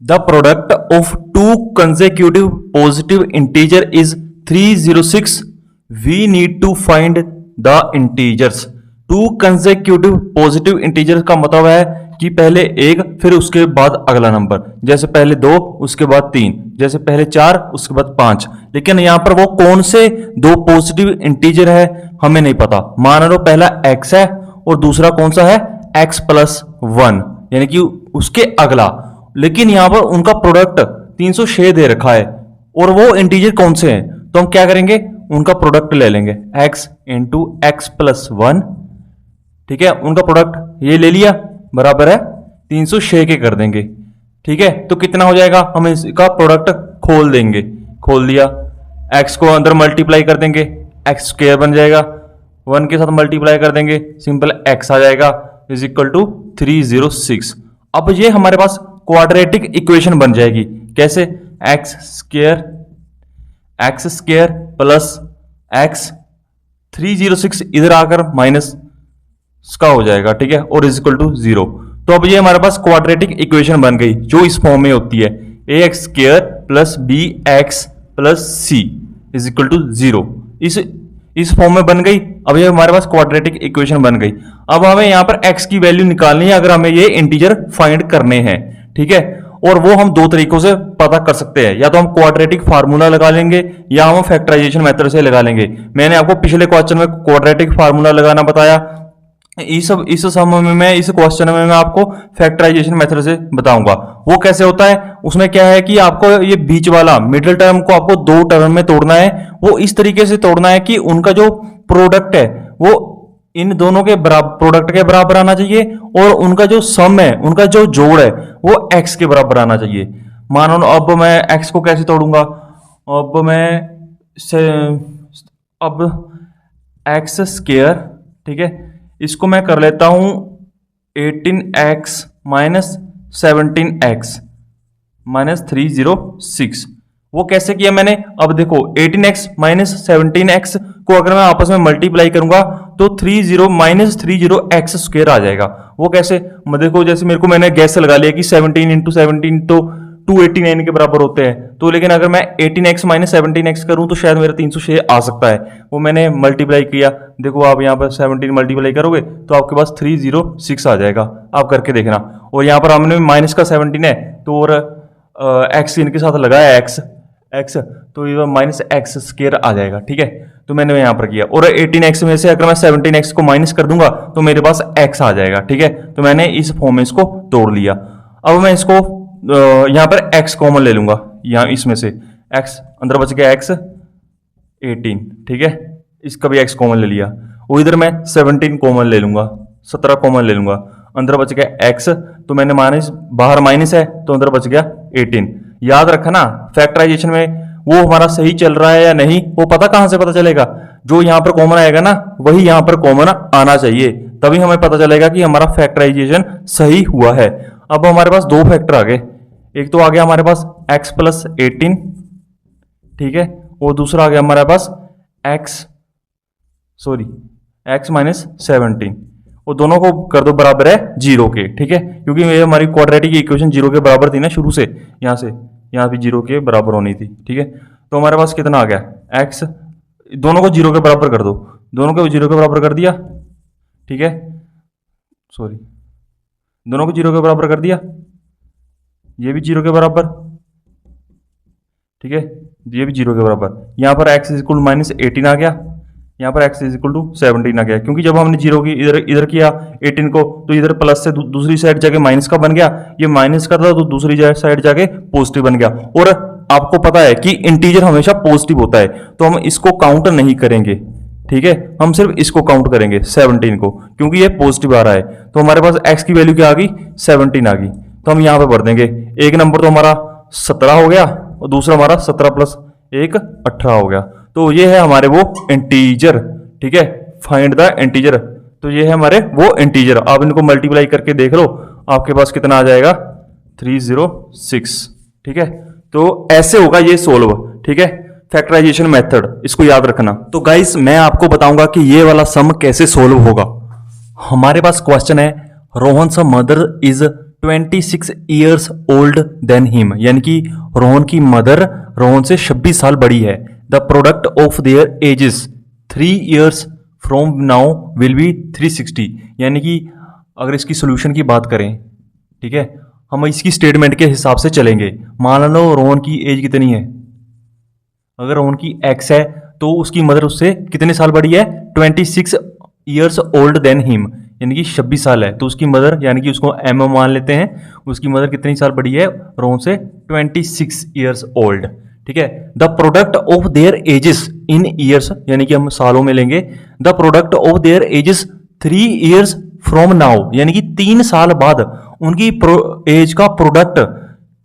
the product of 2 consecutive positive integer is 306, we need to find the integers. 2 consecutive positive integer का मतलब है कि पहले 1 फिर उसके बाद अगला नंबर, जैसे पहले 2 उसके बाद 3, जैसे पहले 4 उसके बाद 5। लेकिन यहां पर वो कौन से 2 पॉजिटिव इंटीजर है हमें नहीं पता। मान लो पहला x है और दूसरा कौन सा है x + 1, यानी कि उसके अगला, लेकिन यहां पर उनका प्रोडक्ट 306 दे रखा है और वो इंटीजर कौन से हैं, तो हम क्या करेंगे, उनका प्रोडक्ट ले लेंगे x इंटू एक्स प्लस 1। ठीक है, उनका प्रोडक्ट ये ले लिया, बराबर है 306 के कर देंगे। ठीक है, तो कितना हो जाएगा, हम इसका प्रोडक्ट खोल देंगे, खोल दिया, x को अंदर मल्टीप्लाई कर देंगे, एक्स स्क्वायर बन जाएगा, 1 के साथ मल्टीप्लाई कर देंगे, सिंपल x आ जाएगा इज इक्वल टू 306। अब ये हमारे पास क्वाड्रेटिक इक्वेशन बन जाएगी, कैसे, एक्स स्क्वायर प्लस एक्स 306 इधर आकर माइनस का हो जाएगा। ठीक है, और इज इक्वल टू 0। तो अब ये हमारे पास क्वाड्रेटिक इक्वेशन बन गई जो इस फॉर्म में होती है, a x square plus b x plus c is equal to 0। इस फॉर्म में बन गई। अब ये हमारे पास क्वाड्रेटिक इक्वेशन बन गई। अब हमें यहां पर x की वैल्यू निकालनी है अगर हमें ये इंटीजर फाइंड करने हैं। ठीक है, और वो हम दो तरीकों से पता कर सकते हैं, या तो हम क्वाड्रेटिक फार्मूला लगा लेंगे या हम फैक्टराइजेशन मेथड से लगा लेंगे। मैंने आपको पिछले क्वेश्चन में क्वाड्रेटिक फार्मूला लगाना बताया, इस समय में मैं इस क्वेश्चन में मैं आपको फैक्टराइजेशन मेथड से बताऊंगा। वो कैसे होता है, उसमें क्या है कि आपको ये बीच वाला मिडिल टर्म को आपको दो टर्म में तोड़ना है। वो इस तरीके से तोड़ना है कि उनका जो प्रोडक्ट है वो इन दोनों के बराबर, प्रोडक्ट के बराबर आना चाहिए, और उनका जो सम है, उनका जो जोड़ है वो x के बराबर आना चाहिए। मानो अब मैं x को कैसे तोड़ूंगा, अब x स्क्वायर, ठीक है, इसको मैं कर लेता हूं 18x माइनस 17x माइनस 306। वो कैसे किया मैंने, अब देखो 18x माइनस 17x को अगर मैं आपस में मल्टीप्लाई करूंगा तो 30 माइनस 30x स्क्वायर आ जाएगा। वो कैसे, मैं देखो जैसे मेरे को मैंने गैस लगा लिया कि 17 इंटू 17 तो 289 के बराबर होते हैं, तो लेकिन अगर मैं 18x माइनस 17x करूं तो शायद मेरा 306 आ सकता है। वो मैंने मल्टीप्लाई किया, देखो आप यहाँ पर 17 मल्टीप्लाई करोगे तो आपके पास 306 आ जाएगा, आप करके देखना। और यहाँ पर हमने माइनस का 17 है तो और x इनके साथ लगाया x तो ये माइनस एक्स स्क्वायर आ जाएगा। ठीक है, तो मैंने यहाँ पर किया, और 18x में से अगर मैं 17x को माइनस कर दूंगा तो मेरे पास x आ जाएगा। ठीक है, तो मैंने इस फॉर्म में इसको तोड़ लिया। अब मैं इसको यहाँ पर x कॉमन ले लूंगा, यहाँ इसमें से x अंदर बच गया x 18। ठीक है, इसका भी x कॉमन ले लिया, और इधर मैं 17 कॉमन ले लूंगा, 17 कॉमन ले लूंगा, अंदर बच गया x, तो मैंने माइनस, बाहर माइनस है तो अंदर बच गया 18। याद रखना फैक्टराइजेशन में वो हमारा सही चल रहा है या नहीं, वो पता कहां से पता चलेगा, जो यहां पर कॉमन आएगा ना वही यहां पर कॉमन आना चाहिए, तभी हमें पता चलेगा कि हमारा फैक्टराइजेशन सही हुआ है। अब हमारे पास दो फैक्टर आ गए, एक तो आ गया हमारे पास x प्लस 18, ठीक है, और दूसरा आ गया हमारे पास x माइनस 17, वो दोनों को कर दो बराबर है 0 के। ठीक है, क्योंकि ये हमारी क्वाड्रेटिक इक्वेशन 0 के बराबर थी ना शुरू से, यहाँ से यहाँ भी 0 के बराबर होनी थी। ठीक है, तो हमारे पास कितना आ गया x, दोनों को 0 के बराबर कर दो, दोनों को 0 के बराबर कर दिया। ठीक है, दोनों को 0 के बराबर कर दिया, ये भी 0 के बराबर, ठीक है, ये भी 0 के बराबर। यहाँ पर x इज इक्वल माइनस 18 आ गया, यहाँ पर x इज इक्वल टू 17 आ गया, क्योंकि जब हमने 0 की इधर किया 18 को, तो इधर प्लस से दूसरी साइड जाके माइनस का बन गया, ये माइनस का था तो दूसरी साइड जाके पॉजिटिव बन गया। और आपको पता है कि इंटीजर हमेशा पॉजिटिव होता है, तो हम इसको काउंट नहीं करेंगे। ठीक है, हम सिर्फ इसको काउंट करेंगे 17 को, क्योंकि ये पॉजिटिव आ रहा है। तो हमारे पास x की वैल्यू क्या आ गई, 17 आ गई, तो हम यहाँ पे भर देंगे। एक नंबर तो हमारा 17 हो गया, और दूसरा हमारा 17 प्लस 1 18 हो गया। तो ये है हमारे वो इंटीजर। ठीक है, फाइंड द इंटीजर, तो ये है हमारे वो इंटीजर। आप इनको मल्टीप्लाई करके देख लो, आपके पास कितना आ जाएगा 306। ठीक है, तो ऐसे होगा ये सोल्व। ठीक है, फैक्टराइजेशन मेथड, इसको याद रखना। तो गाइस मैं आपको बताऊंगा कि ये वाला सम कैसे सोल्व होगा। हमारे पास क्वेश्चन है, Rohan's mother is 26 years old than him, यानी कि रोहन की मदर रोहन से 26 साल बड़ी है। The product of their edges 3 years from now will be 360, यानी कि अगर इसकी सोल्यूशन की बात करें, ठीक है, हम इसकी स्टेटमेंट के हिसाब से चलेंगे। मान लो रोहन की एज कितनी है, अगर रोहन की x है तो उसकी मदर उससे कितने साल बड़ी है, 26 ईयर्स ओल्ड देन हिम, यानी कि 26 साल है, तो उसकी मदर यानी कि उसको एम मान लेते हैं, उसकी मदर कितनी साल बड़ी है रोहन से, 26 ईयर्स ओल्ड। ठीक है, the product of their edges in years, यानी कि हम सालों में लेंगे, the product of their edges 3 years from now, यानी कि 3 साल बाद उनकी एज का प्रोडक्ट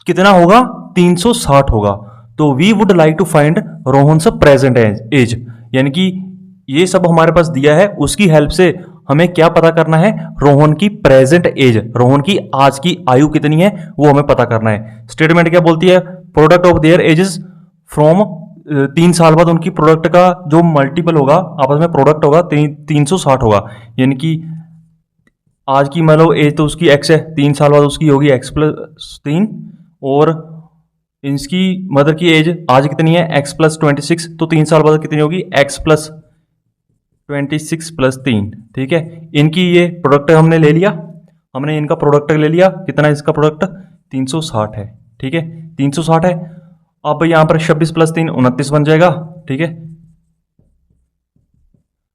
कितना होगा, 360 होगा। तो we would like to find Rohan's present age, यानी कि ये सब हमारे पास दिया है, उसकी हेल्प से हमें क्या पता करना है, रोहन की प्रेजेंट एज, रोहन की आज की आयु कितनी है वो हमें पता करना है। स्टेटमेंट क्या बोलती है, product of their edges from, 3 साल बाद उनकी प्रोडक्ट का जो मल्टीपल होगा आपस में प्रोडक्ट होगा 360 होगा, यानी कि आज की मान लो एज तो उसकी एक्स है, 3 साल बाद उसकी होगी x+3, और इसकी मदर की एज आज कितनी है x+26, तो 3 साल बाद कितनी होगी x+26+3। ठीक है, इनकी ये प्रोडक्ट हमने ले लिया, हमने इनका प्रोडक्ट ले लिया, कितना इसका प्रोडक्ट 360 है। ठीक है, 360 है। अब यहां पर 26+3 29 बन जाएगा। ठीक है,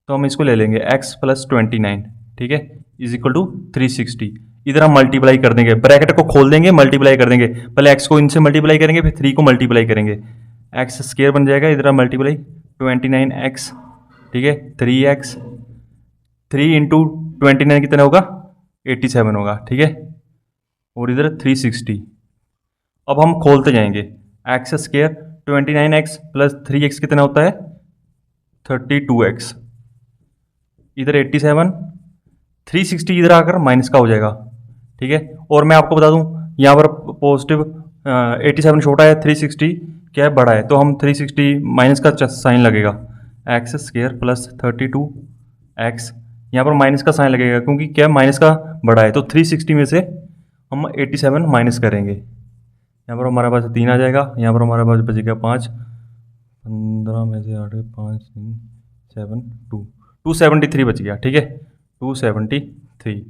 तो हम इसको ले लेंगे x+29, ठीक है, इज इक्वल टू 360। इधर हम मल्टीप्लाई कर देंगे, ब्रैकेट को खोल देंगे, मल्टीप्लाई कर देंगे, पहले x को इनसे मल्टीप्लाई करेंगे, फिर 3 को मल्टीप्लाई करेंगे, x स्क्वायर बन जाएगा, इधर हम मल्टीप्लाई 29x, ठीक है, 3x, 3 इंटू 29 कितना होगा 87 होगा। ठीक है, और इधर 360। अब हम खोलते जाएंगे, x square 29x plus 3x कितना होता है 32x, इधर 87, 360 इधर आकर माइनस का हो जाएगा। ठीक है, और मैं आपको बता दूं यहाँ पर पॉजिटिव 87 छोटा है, 360 क्या है बड़ा है, तो हम 360 माइनस का साइन लगेगा, एक्स स्क्वायर प्लस 32x, यहाँ पर माइनस का साइन लगेगा क्योंकि क्या माइनस का बड़ा है, तो 360 में से हम 87 माइनस करेंगे, यहाँ पर हमारे पास 3 आ जाएगा, यहाँ पर हमारे पास बचेगा 5, 15 में से 8, 5, 3, 7, 273 बच गया। ठीक है, 273,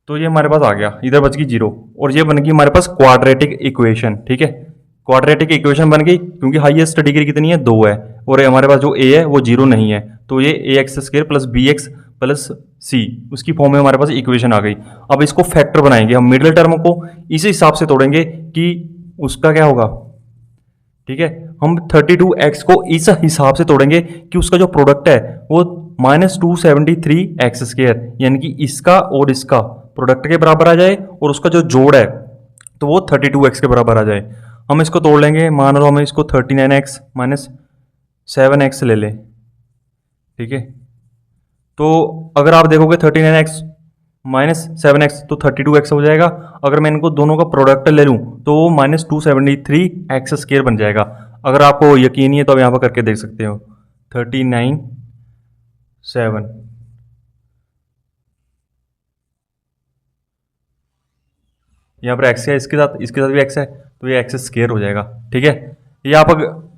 तो ये हमारे पास आ गया, इधर बच गई 0, और ये बन गई हमारे पास क्वाड्रेटिक इक्वेशन। ठीक है, क्वाड्रेटिक इक्वेशन बन गई क्योंकि हाईएस्ट डिग्री कितनी है 2 है, और हमारे पास जो a है वो 0 नहीं है, तो ये ax square plus bx plus c उसकी फॉर्म में हमारे पास इक्वेशन आ गई। अब इसको फैक्टर बनाएंगे हम, मिडिल टर्म को इस हिसाब से तोड़ेंगे कि उसका क्या होगा। ठीक है, हम 32x को इस हिसाब से तोड़ेंगे कि उसका जो प्रोडक्ट है वो -273x स्क्वायर, यानी कि इसका और इसका प्रोडक्ट के बराबर आ जाए, और उसका जो जोड़ है तो वो 32x के बराबर आ जाए। हम इसको तोड़ लेंगे, मान लो हम इसको 39x माइनस 7x ले लें। ठीक है, तो अगर आप देखोगे 39x माइनस 7x तो 32x हो जाएगा। अगर मैं इनको दोनों का प्रोडक्ट ले लूँ तो वो -273x स्क्वायर बन जाएगा। अगर आपको यकीन नहीं है तो आप यहाँ पर करके देख सकते हो, 39 7, यहाँ पर x है, इसके साथ भी x है, तो ये x स्क्वायर हो जाएगा। ठीक है, ये आप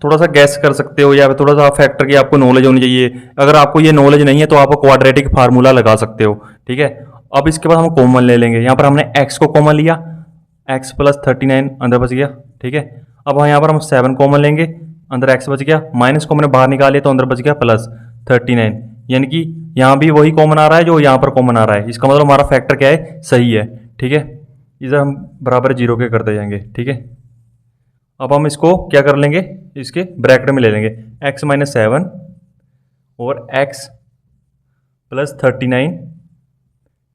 थोड़ा सा गैस कर सकते हो, या फिर थोड़ा सा फैक्टर की आपको नॉलेज होनी चाहिए। अगर आपको ये नॉलेज नहीं है तो आप क्वाड्रेटिक फार्मूला लगा सकते हो। ठीक है, अब इसके बाद हम कॉमन ले लेंगे, यहाँ पर हमने x को कॉमन लिया, x प्लस 39 अंदर बच गया। ठीक है, अब यहाँ पर हम 7 कॉमन लेंगे, अंदर x बच गया, माइनस को मैंने बाहर निकाले तो अंदर बच गया प्लस 39, यानी कि यहाँ भी वही कॉमन आ रहा है जो यहाँ पर कॉमन आ रहा है, इसका मतलब हमारा फैक्टर क्या है, सही है। ठीक है, इधर हम बराबर 0 के करते जाएंगे। ठीक है, अब हम इसको क्या कर लेंगे, इसके ब्रैकेट में ले लेंगे, x माइनस 7 और x plus 39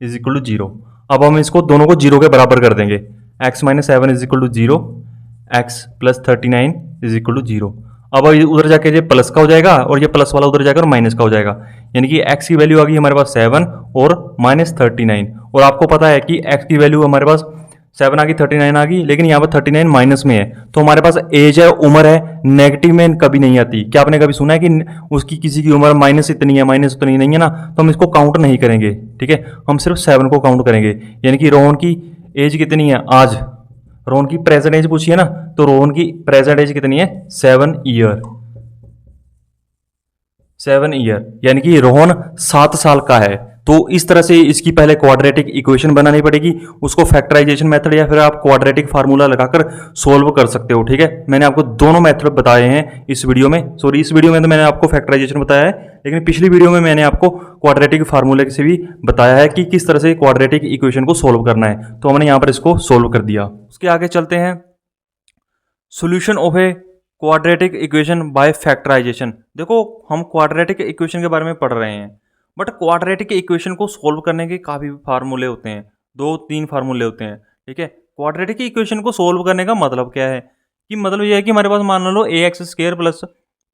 is equal to 0। अब हम इसको दोनों को 0 के बराबर कर देंगे, x minus 7 is equal to 0, x plus 39 is equal to 0। अब उधर जाके ये प्लस का हो जाएगा और ये प्लस वाला उधर जाकर माइनस का हो जाएगा, यानी कि x की वैल्यू आ गई हमारे पास 7 और -39, और आपको पता है कि x की वैल्यू हमारे पास 7 आ गई, 39 आ गई, लेकिन यहाँ पर 39 माइनस में है, तो हमारे पास एज है, उम्र है, नेगेटिव में कभी नहीं आती। क्या आपने कभी सुना है कि उसकी किसी की उम्र माइनस इतनी है, माइनस उतनी नहीं है ना, तो हम इसको काउंट नहीं करेंगे। ठीक है, हम सिर्फ 7 को काउंट करेंगे, यानी कि रोहन की एज कितनी है आज, रोहन की प्रेजेंट एज पूछिए ना, तो रोहन की प्रेजेंट एज कितनी है 7 ईयर, 7 ईयर, यानी कि रोहन 7 साल का है। तो इस तरह से इसकी पहले क्वाड्रेटिक इक्वेशन बनानी पड़ेगी, उसको फैक्टराइजेशन मेथड या फिर आप क्वाड्रेटिक फार्मूला लगाकर सोल्व कर सकते हो। ठीक है, मैंने आपको दोनों मेथड बताए हैं इस वीडियो में। सॉरी, इस वीडियो में तो मैंने आपको फैक्टराइजेशन बताया है, लेकिन पिछली वीडियो में मैंने आपको क्वाड्रेटिक फार्मूले से भी बताया है कि किस तरह से क्वाड्रेटिक इक्वेशन को सोल्व करना है। तो हमने यहाँ पर इसको सोल्व कर दिया। उसके आगे चलते हैं, solution of a quadratic equation by factorisation. देखो, हम क्वाड्रेटिक इक्वेशन के बारे में पढ़ रहे हैं, बट क्वाड्रेटिक इक्वेशन को सोल्व करने के काफ़ी फार्मूले होते हैं, 2-3 फार्मूले होते हैं। ठीक है, क्वाड्रेटिक इक्वेशन को सोल्व करने का मतलब क्या है कि मतलब ये है कि हमारे पास मान लो ए एक्स स्क्र प्लस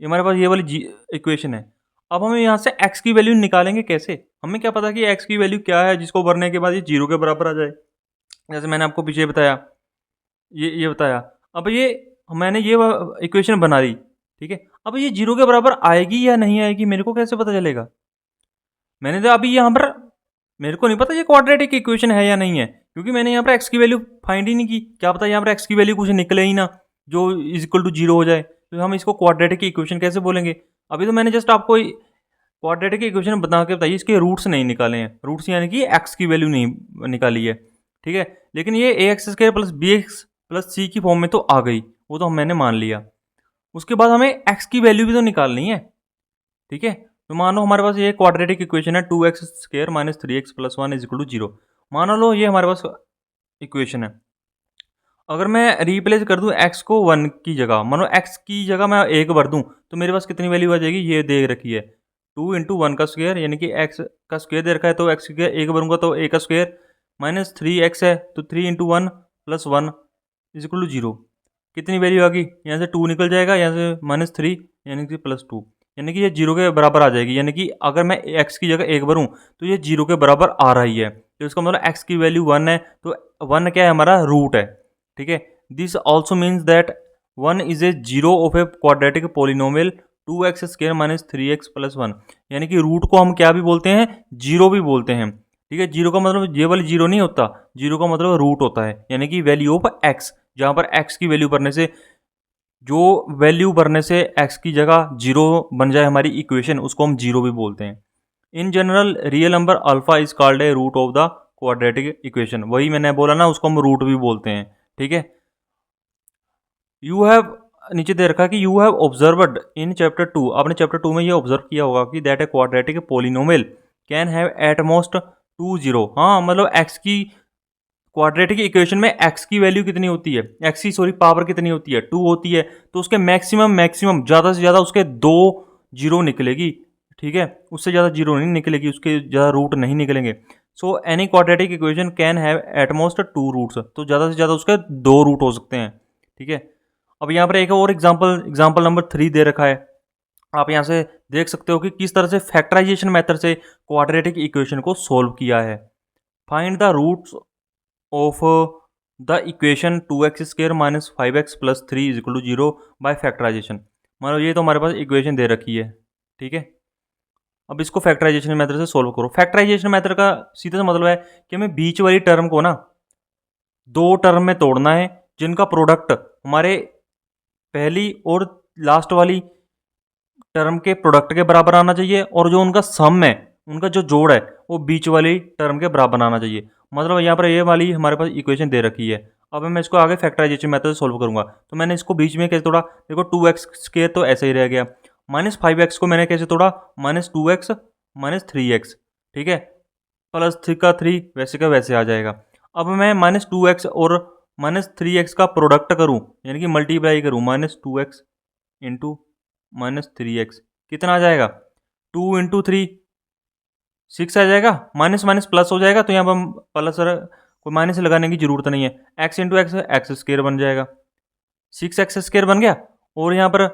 हमारे पास ये वाली इक्वेशन है। अब हमें यहाँ से x की वैल्यू निकालेंगे कैसे? हमें क्या पता कि x की वैल्यू क्या है जिसको भरने के बाद ये 0 के बराबर आ जाए। जैसे मैंने आपको पीछे बताया, ये बताया। अब ये मैंने ये इक्वेशन बना दी, ठीक है। अब ये 0 के बराबर आएगी या नहीं आएगी मेरे को कैसे पता चलेगा? मैंने तो अभी यहाँ पर मेरे को नहीं पता ये क्वाड्रेटिक इक्वेशन है या नहीं है, क्योंकि मैंने यहाँ पर x की वैल्यू फाइंड ही नहीं की। क्या पता यहाँ पर x की वैल्यू कुछ निकले ही ना जो इज इक्वल टू 0 हो जाए, तो हम इसको क्वाड्रेटिक इक्वेशन कैसे बोलेंगे? अभी तो मैंने जस्ट आपको क्वाड्रेटिक इक्वेशन बना के बताइए, इसके रूट्स नहीं निकाले हैं। रूट्स यानी कि x की वैल्यू नहीं निकाली है, ठीक है। लेकिन ये a x square plus b x plus c की फॉर्म में तो आ गई, वो तो मैंने मान लिया। उसके बाद हमें x की वैल्यू भी तो निकालनी है, ठीक है। तो मान लो हमारे पास ये क्वाड्रेटिक इक्वेशन है 2x square minus 3x plus 1 is equal to 0। मान लो ये हमारे पास इक्वेशन है। अगर मैं रिप्लेस कर दूं x को 1 की जगह, मानो x की जगह मैं 1 भर दूं, तो मेरे पास कितनी वैल्यू आ जाएगी? ये दे रखी है 2 इंटू 1 का स्क्वायर, यानी कि x का स्क्वायर दे रखा है, तो x की जगह 1 भरूंगा तो a का स्क्वायर माइनस 3x है, तो 3 into 1 plus 1 is equal to 0। कितनी वैल्यू आ गई? यहाँ से 2 निकल जाएगा, यहाँ से माइनस 3 यानी कि प्लस 2, यानी कि ये 0 के बराबर आ जाएगी। यानी कि अगर मैं x की जगह 1 भरूँ तो ये 0 के बराबर आ रही है, तो इसका मतलब x की वैल्यू 1 है, तो 1 क्या है? हमारा रूट है, ठीक है। This also means that 1 is a zero of a quadratic polynomial 2x square minus 3x plus 1। यानी कि रूट को हम क्या भी बोलते हैं? जीरो भी बोलते हैं, ठीक है। जीरो का मतलब ये वाली जीरो नहीं होता, जीरो का मतलब रूट होता है, यानी कि वैल्यू ऑफ x, जहाँ पर x की वैल्यू भरने से जो वैल्यू भरने से x की जगह जीरो बन जाए हमारी इक्वेशन, उसको हम जीरो भी बोलते हैं। In general real number alpha is called a root of the quadratic equation. वही मैंने बोला ना, उसको हम रूट भी बोलते हैं, ठीक है। यू हैव नीचे दे रखा है कि you have observed in chapter 2, आपने चैप्टर 2 में ये ऑब्जर्व किया होगा कि that a quadratic polynomial can have at most 2 zero. हाँ, मतलब x की क्वाड्रेटिक इक्वेशन में x की वैल्यू कितनी होती है? x की पावर कितनी होती है? 2 होती है, तो उसके मैक्सिमम ज़्यादा से ज़्यादा उसके 2 जीरो निकलेगी, ठीक है। उससे ज़्यादा जीरो नहीं निकलेगी, उसके ज़्यादा रूट नहीं निकलेंगे। So any quadratic equation can have at most 2 roots, तो ज़्यादा से ज़्यादा उसके 2 रूट हो सकते हैं, ठीक है। अब यहाँ पर एक और एग्जाम्पल नंबर 3 दे रखा है। आप यहाँ से देख सकते हो कि किस तरह से फैक्टराइजेशन मेथड से क्वाड्रेटिक इक्वेशन को सोल्व किया है। Find the roots of the equation 2x square minus 5x plus 3 is equal to 0 by factorisation. मान लो ये तो हमारे पास इक्वेशन दे रखी है, ठीक है। अब इसको फैक्टराइजेशन मेथड से सोल्व करो। फैक्टराइजेशन मेथड का सीधा सा मतलब है कि हमें बीच वाली टर्म को ना 2 टर्म में तोड़ना है, जिनका प्रोडक्ट हमारे पहली और लास्ट वाली टर्म के प्रोडक्ट के बराबर आना चाहिए, और जो उनका सम है, उनका जो जोड़ है, वो बीच वाली टर्म के बराबर आना चाहिए। मतलब यहाँ पर ये वाली हमारे पास इक्वेशन दे रखी है। अब मैं इसको आगे फैक्टराइजेशन मेथड से सोल्व करूंगा, तो मैंने इसको बीच में कैसे तोड़ा? देखो 2x स्क्वायर तो ऐसे ही रह गया, माइनस 5x को मैंने कैसे तोड़ा? माइनस 2x माइनस 3x, ठीक है, प्लस 3 का 3 वैसे का वैसे आ जाएगा। अब मैं माइनस 2x और माइनस 3x का प्रोडक्ट करूँ, यानी कि मल्टीप्लाई करूँ, minus 2x into minus 3x कितना आ जाएगा? 2 इंटू 3 6 आ जाएगा, माइनस माइनस प्लस हो जाएगा, तो यहाँ पर हम प्लस कोई माइनस लगाने की जरूरत नहीं है। x into x x square बन जाएगा, 6x स्क्र बन गया। और यहाँ पर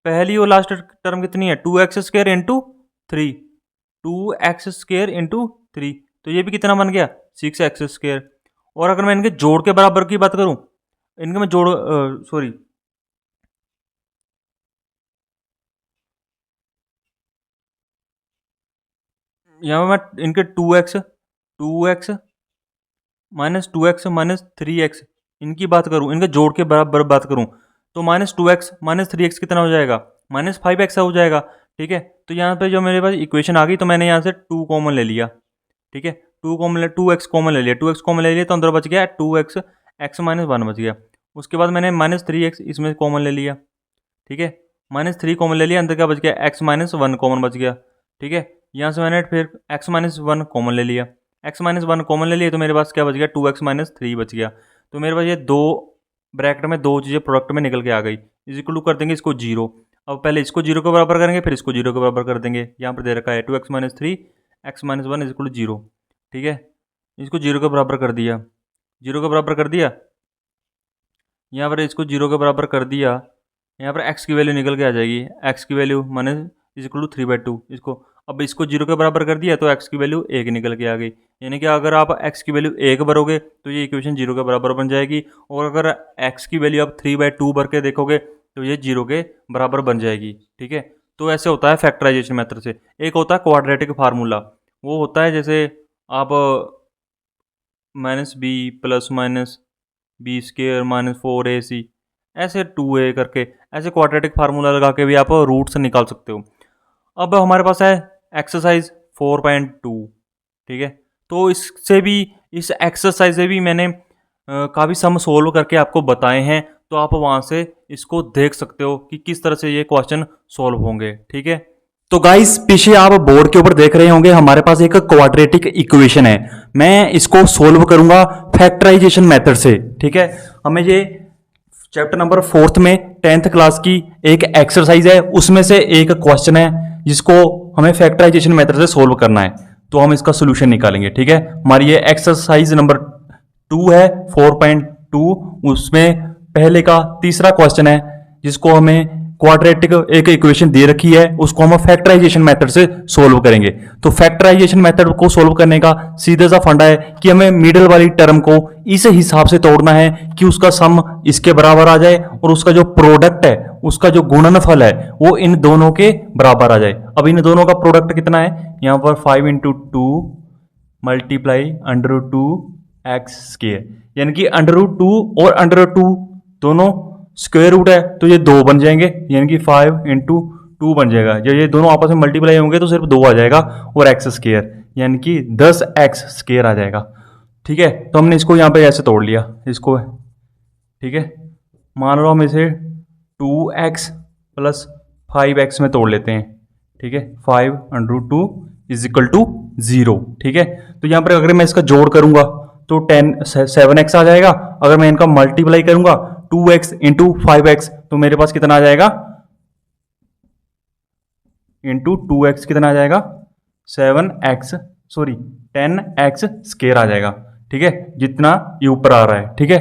पहली और लास्ट टर्म कितनी है? 2x square into 3, 2x square into 3, तो ये भी कितना बन गया? 6x square. और अगर मैं इनके जोड़ के बराबर की बात करूँ, इनके मैं जोड़ सॉरी यहाँ मैं इनके 2x minus 2x minus 3x इनकी बात करूँ, इनके जोड़ के बराबर बात करूँ, तो माइनस 2x माइनस 3x कितना हो जाएगा? माइनस 5x हो जाएगा। ठीक है। तो यहाँ पे जो मेरे पास इक्वेशन आ गई, तो मैंने यहाँ से 2 कॉमन ले लिया, ठीक है। 2x कॉमन ले लिया, 2x कॉमन ले लिया तो अंदर बच गया 2x, x माइनस 1 बच गया। उसके बाद मैंने -3x इसमें कॉमन ले लिया, ठीक है। -3 कॉमन ले लिया, अंदर क्या बच गया, x माइनस 1 कॉमन बच गया, ठीक है। यहाँ से मैंने फिर x माइनस 1 कॉमन ले लिया, x माइनस 1 कॉमन ले लिया तो मेरे पास क्या बच गया, 2x माइनस 3 बच गया। तो मेरे पास ये दो ब्रैकेट में दो चीज़ें प्रोडक्ट में निकल के आ गई। इज इक्वल टू कर देंगे इसको 0। अब पहले इसको 0 के बराबर करेंगे, फिर इसको 0 के बराबर कर देंगे। यहाँ पर दे रखा है 2x minus 3 x minus 1 is equal to 0, ठीक है। इसको 0 के बराबर कर दिया, 0 के बराबर कर दिया, यहाँ पर इसको 0 के बराबर कर दिया। यहाँ पर x की वैल्यू निकल के आ जाएगी, x की वैल्यू माने इज इक्वल टू 3/2 इसको। अब इसको 0 के बराबर कर दिया तो x की वैल्यू 1 निकल के आ गई। यानी कि अगर आप x की वैल्यू 1 भरोगे तो ये इक्वेशन 0 के बराबर बन जाएगी, और अगर x की वैल्यू आप 3/2 भर के देखोगे तो ये 0 के बराबर बन जाएगी, ठीक है। तो ऐसे होता है फैक्टराइजेशन मेथड से। एक होता है क्वाड्रेटिक फार्मूला, वो होता है जैसे आप -b plus minus b square minus 4ac ऐसे 2a करके ऐसे क्वाड्रेटिक फार्मूला लगा के भी आप रूट्स निकाल सकते हो। अब हमारे पास है एक्सरसाइज 4.2, ठीक है। तो इससे भी, इस एक्सरसाइज से भी मैंने काफ़ी सम सोल्व करके आपको बताए हैं, तो आप वहाँ से इसको देख सकते हो कि किस तरह से ये क्वेश्चन सोल्व होंगे, ठीक है। तो गाइस पीछे आप बोर्ड के ऊपर देख रहे होंगे हमारे पास एक क्वाड्रेटिक इक्वेशन है। मैं इसको सोल्व करूंगा फैक्टराइजेशन मेथड से, ठीक है। हमें ये चैप्टर नंबर 4th में 10th क्लास की एक एक्सरसाइज है, उसमें से एक क्वेश्चन है जिसको हमें फैक्टराइजेशन मेथड से सोल्व करना है। तो हम इसका सोल्यूशन निकालेंगे, ठीक है। हमारी ये एक्सरसाइज नंबर 2 है 4.2, उसमें पहले का तीसरा क्वेश्चन है जिसको हमें क्वाड्रेटिक एक इक्वेशन दे रखी है, उसको हम फैक्टराइजेशन मेथड से सोल्व करेंगे। तो फैक्टराइजेशन मेथड को सोल्व करने का सीधा सा फंडा है कि हमें मिडिल वाली टर्म को इस हिसाब से तोड़ना है कि उसका सम इसके बराबर आ जाए और उसका जो प्रोडक्ट है, उसका जो गुणनफल है वो इन दोनों के बराबर आ जाए। अब इन दोनों का प्रोडक्ट कितना है, यहाँ पर 5 × 2 मल्टीप्लाई √2x स्क्वायर, यानी कि √2 और √2 दोनों स्क्वायर रूट है तो ये 2 बन जाएंगे, यानी कि 5 × 2 बन जाएगा। जब ये दोनों आपस में मल्टीप्लाई होंगे तो सिर्फ 2 आ जाएगा, और x स्क्वायर यानी कि 10x स्क्वायर आ जाएगा, ठीक है। तो हमने इसको यहाँ पे ऐसे तोड़ लिया इसको, ठीक है। मान लो हम इसे 2x प्लस 5x में तोड़ लेते हैं, ठीक है। 5 × 2 इज इक्वल टू 0, ठीक है। तो यहाँ पर अगर मैं इसका जोड़ करूंगा तो 7x आ जाएगा। अगर मैं इनका मल्टीप्लाई करूंगा 2x × 5x तो मेरे पास कितना आ जाएगा, इंटू 2x कितना आ जाएगा, 10x स्क्वायर आ जाएगा, ठीक है, जितना ये ऊपर आ रहा है, ठीक है।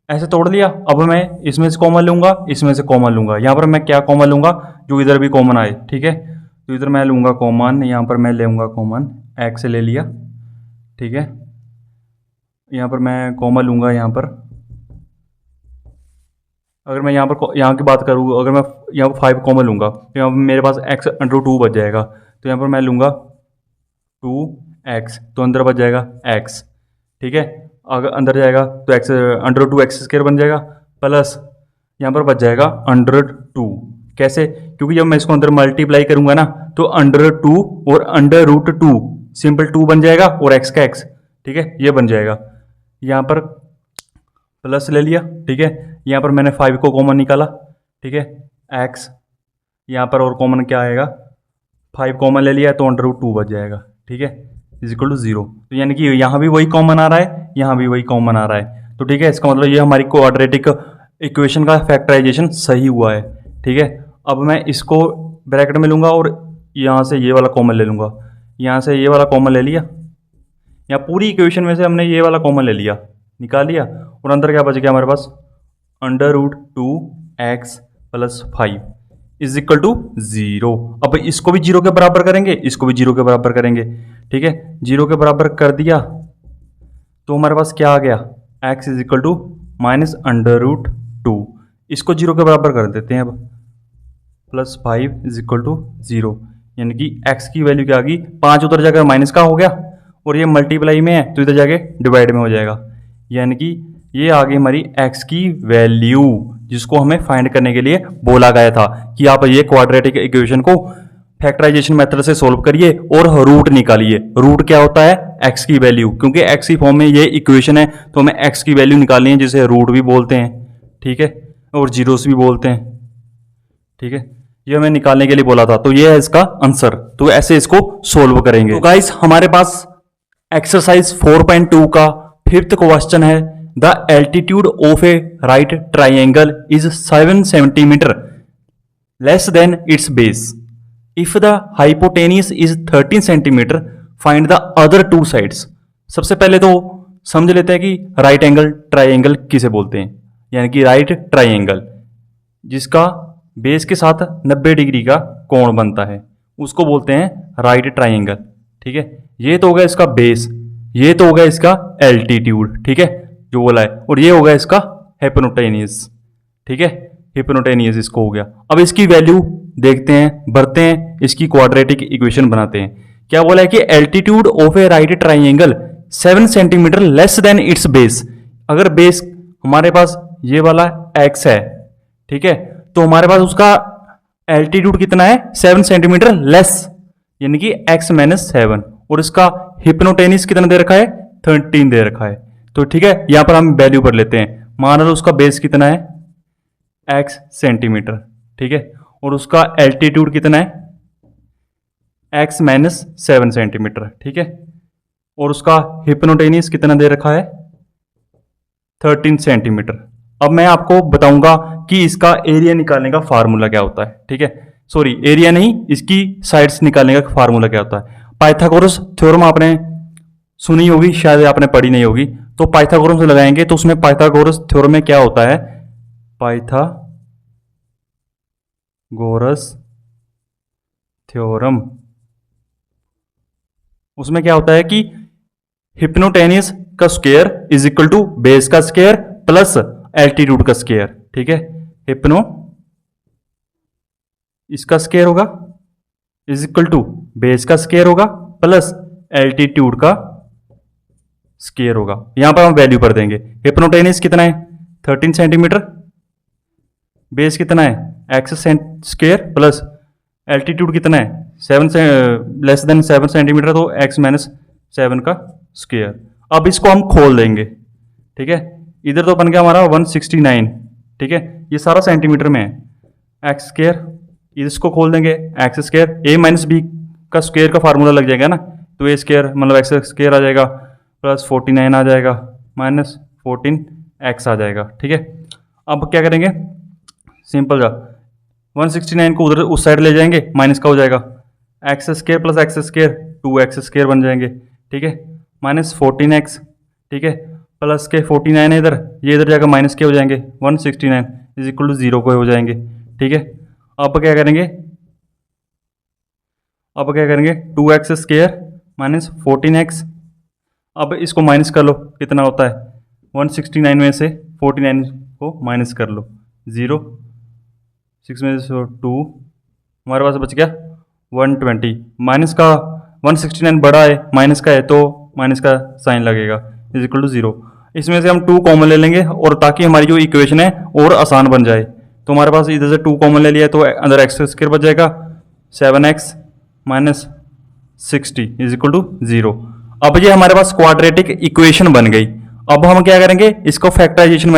ऐसे तोड़ लिया। अब मैं इसमें से कॉमन लूंगा, इसमें से कॉमन लूंगा। यहाँ पर मैं क्या कॉमन लूंगा, जो इधर भी कॉमन आए, ठीक है। तो इधर मैं लूंगा कॉमन, यहाँ पर मैं लूंगा कॉमन x ले लिया, ठीक है। यहाँ पर मैं कॉमन लूंगा, यहाँ पर अगर मैं यहाँ की बात करूँ, अगर मैं यहाँ पर 5 कॉमन लूंगा तो यहाँ पर मेरे पास x × 2 बच जाएगा। तो यहाँ पर मैं लूंगा 2x, तो अंदर बच जाएगा x, ठीक है। अगर अंदर जाएगा तो x √2x स्क्वायर बन जाएगा, प्लस यहाँ पर बच जाएगा √2। कैसे, क्योंकि जब मैं इसको अंदर मल्टीप्लाई करूंगा ना तो √2 और √2 सिंपल 2 बन जाएगा और x का x, ठीक है, ये बन जाएगा। यहाँ पर प्लस ले लिया, ठीक है। यहाँ पर मैंने 5 को कॉमन निकाला, ठीक है, x यहाँ पर और कॉमन क्या आएगा, 5 कॉमन ले लिया तो √2 बच जाएगा, ठीक है, इज इक्वल टू 0। तो यानी कि यहाँ भी वही कॉमन आ रहा है, यहाँ भी वही कॉमन आ रहा है। तो ठीक है, इसका मतलब ये हमारी क्वाड्रेटिक इक्वेशन का फैक्टराइजेशन सही हुआ है, ठीक है। अब मैं इसको ब्रैकेट में लूँगा और यहाँ से ये वाला कॉमन ले लूँगा, यहाँ से ये वाला कॉमन ले लिया, यहाँ पूरी इक्वेशन में से हमने ये वाला कॉमन ले लिया, निकाल लिया, और अंदर क्या बच गया हमारे पास, √2x plus 5 is equal to 0। अब इसको भी 0 के बराबर करेंगे, इसको भी 0 के बराबर करेंगे, ठीक है। 0 के बराबर कर दिया तो हमारे पास क्या आ गया, x इज इक्वल टू -√2। इसको 0 के बराबर कर देते हैं अब, प्लस 5 इज इक्वल टू 0, यानी कि x की वैल्यू क्या आ गई, 5 उधर जाकर माइनस का हो गया और ये मल्टीप्लाई में है तो इधर जाके डिवाइड में हो जाएगा, यानी कि ये आ गई हमारी x की वैल्यू, जिसको हमें फाइंड करने के लिए बोला गया था कि आप ये क्वाड्रेटिक इक्वेशन को फैक्टराइजेशन मेथड से सोल्व करिए और रूट निकालिए। रूट क्या होता है? एक्स की वैल्यू, क्योंकि एक्स की फॉर्म में ये इक्वेशन है तो हमें एक्स की वैल्यू निकालनी है, जिसे रूट भी बोलते हैं, ठीक है, और जीरोस भी बोलते हैं, ठीक है। ये हमें निकालने के लिए बोला था, तो ये है इसका आंसर। तो ऐसे इसको सोल्व करेंगे। तो गाइस हमारे पास एक्सरसाइज 4.2 का 5th क्वेश्चन है। The altitude of A right triangle is 7 centimetre less than it's base. If the hypotenuse is 13 centimetre find the other two sides. सबसे पहले तो समझ लेते हैं कि राइट एंगल ट्राइंगल किसे बोलते हैं, यानी कि राइट ट्राइंगल जिसका बेस के साथ 90 डिग्री का कोण बनता है उसको बोलते हैं राइट ट्राइंगल, ठीक है। ये तो हो गया इसका बेस, ये तो हो गया इसका एल्टीट्यूड, ठीक है, जो बोला है, और ये हो गया इसका हिपोटेन्यूज, ठीक है, हिपोटेन्यूज इसको हो गया। अब इसकी वैल्यू देखते हैं, भरते हैं, इसकी क्वाड्रेटिक इक्वेशन बनाते हैं। क्या बोला है कि altitude of A right triangle 7 centimetre less than it's base. अगर बेस हमारे पास ये वाला एक्स है, ठीक है, तो हमारे पास उसका एल्टीट्यूड कितना है? 7 सेंटीमीटर लेस, यानी कि x माइनस 7, और इसका हिपोटेन्यूज कितना दे रखा है? 13 दे रखा है। तो ठीक है, यहां पर हम वैल्यू भर लेते हैं। मान लो उसका बेस कितना है? x सेंटीमीटर, ठीक है, और उसका एल्टीट्यूड कितना है? x माइनस 7 सेंटीमीटर, ठीक है, और उसका हिपोटेन्यूज कितना दे रखा है? 13 सेंटीमीटर। अब मैं आपको बताऊंगा कि इसका एरिया निकालने का फार्मूला क्या होता है, ठीक है, सॉरी एरिया नहीं, इसकी साइड्स निकालने का फार्मूला क्या होता है। पाइथागोरस थ्योरम आपने सुनी होगी, शायद आपने पढ़ी नहीं होगी, तो पाइथागोरस लगाएंगे तो उसमें पाइथागोरस थ्योरम में क्या होता है? पाइथागोरस थ्योरम उसमें क्या होता है कि हिपोटेन्यूज का square is equal to base का स्क्वायर प्लस एल्टीट्यूड का स्क्वायर, ठीक है। हिप्नो इसका स्क्वायर होगा इज इक्वल टू बेस का स्क्वायर होगा प्लस एल्टीट्यूड का स्क्वायर होगा। यहां पर हम वैल्यू पर देंगे। हिपोटेन्यूज कितना है? 13 सेंटीमीटर, बेस कितना है? एक्स स्क्वायर प्लस एल्टीट्यूड कितना है? 7 लेस देन 7 सेंटीमीटर, तो एक्स माइनस 7 का स्क्वायर। अब इसको हम खोल देंगे, ठीक है। इधर तो बन गया हमारा 169, ठीक है, ये सारा सेंटीमीटर में है। एक्स स्क्वायर, इसको खोल देंगे, एक्स स्क्वायर ए माइनस बी का स्क्वायर का फार्मूला लग जाएगा ना, तो ए स्क्वायर मतलब एक्स स्क्वायर आ जाएगा प्लस 49 आ जाएगा माइनस 14 एक्स आ जाएगा, ठीक है। अब क्या करेंगे? सिंपल जा 169 को उधर उस साइड ले जाएंगे, माइनस का हो जाएगा x square plus x square 2x square बन जाएंगे, ठीक है, माइनस 14x, ठीक है, प्लस के 49 है इधर, ये इधर जाकर माइनस के हो जाएंगे 169 इज इक्वल टू 0 को हो जाएंगे, ठीक है। अब क्या करेंगे? 2x square minus 14x। अब इसको माइनस कर लो, कितना होता है? 169 में से 49 को माइनस कर लो, 0, 6 में से 2, हमारे पास बच गया 120। माइनस का 169 बड़ा है, माइनस का है तो माइनस का साइन लगेगा इज इक्वल टू 0। इसमें से हम 2 कॉमन ले लेंगे, और ताकि हमारी जो इक्वेशन है और आसान बन जाए, तो हमारे पास इधर से 2 कॉमन ले लिया तो अंदर एक्स स्क्वायर बच जाएगा 7x minus 60 is equal to 0। अब ये हमारे पास क्वाड्रेटिक इक्वेशन बन गई। अब हम क्या करेंगे? इसको फैक्टराइजेशन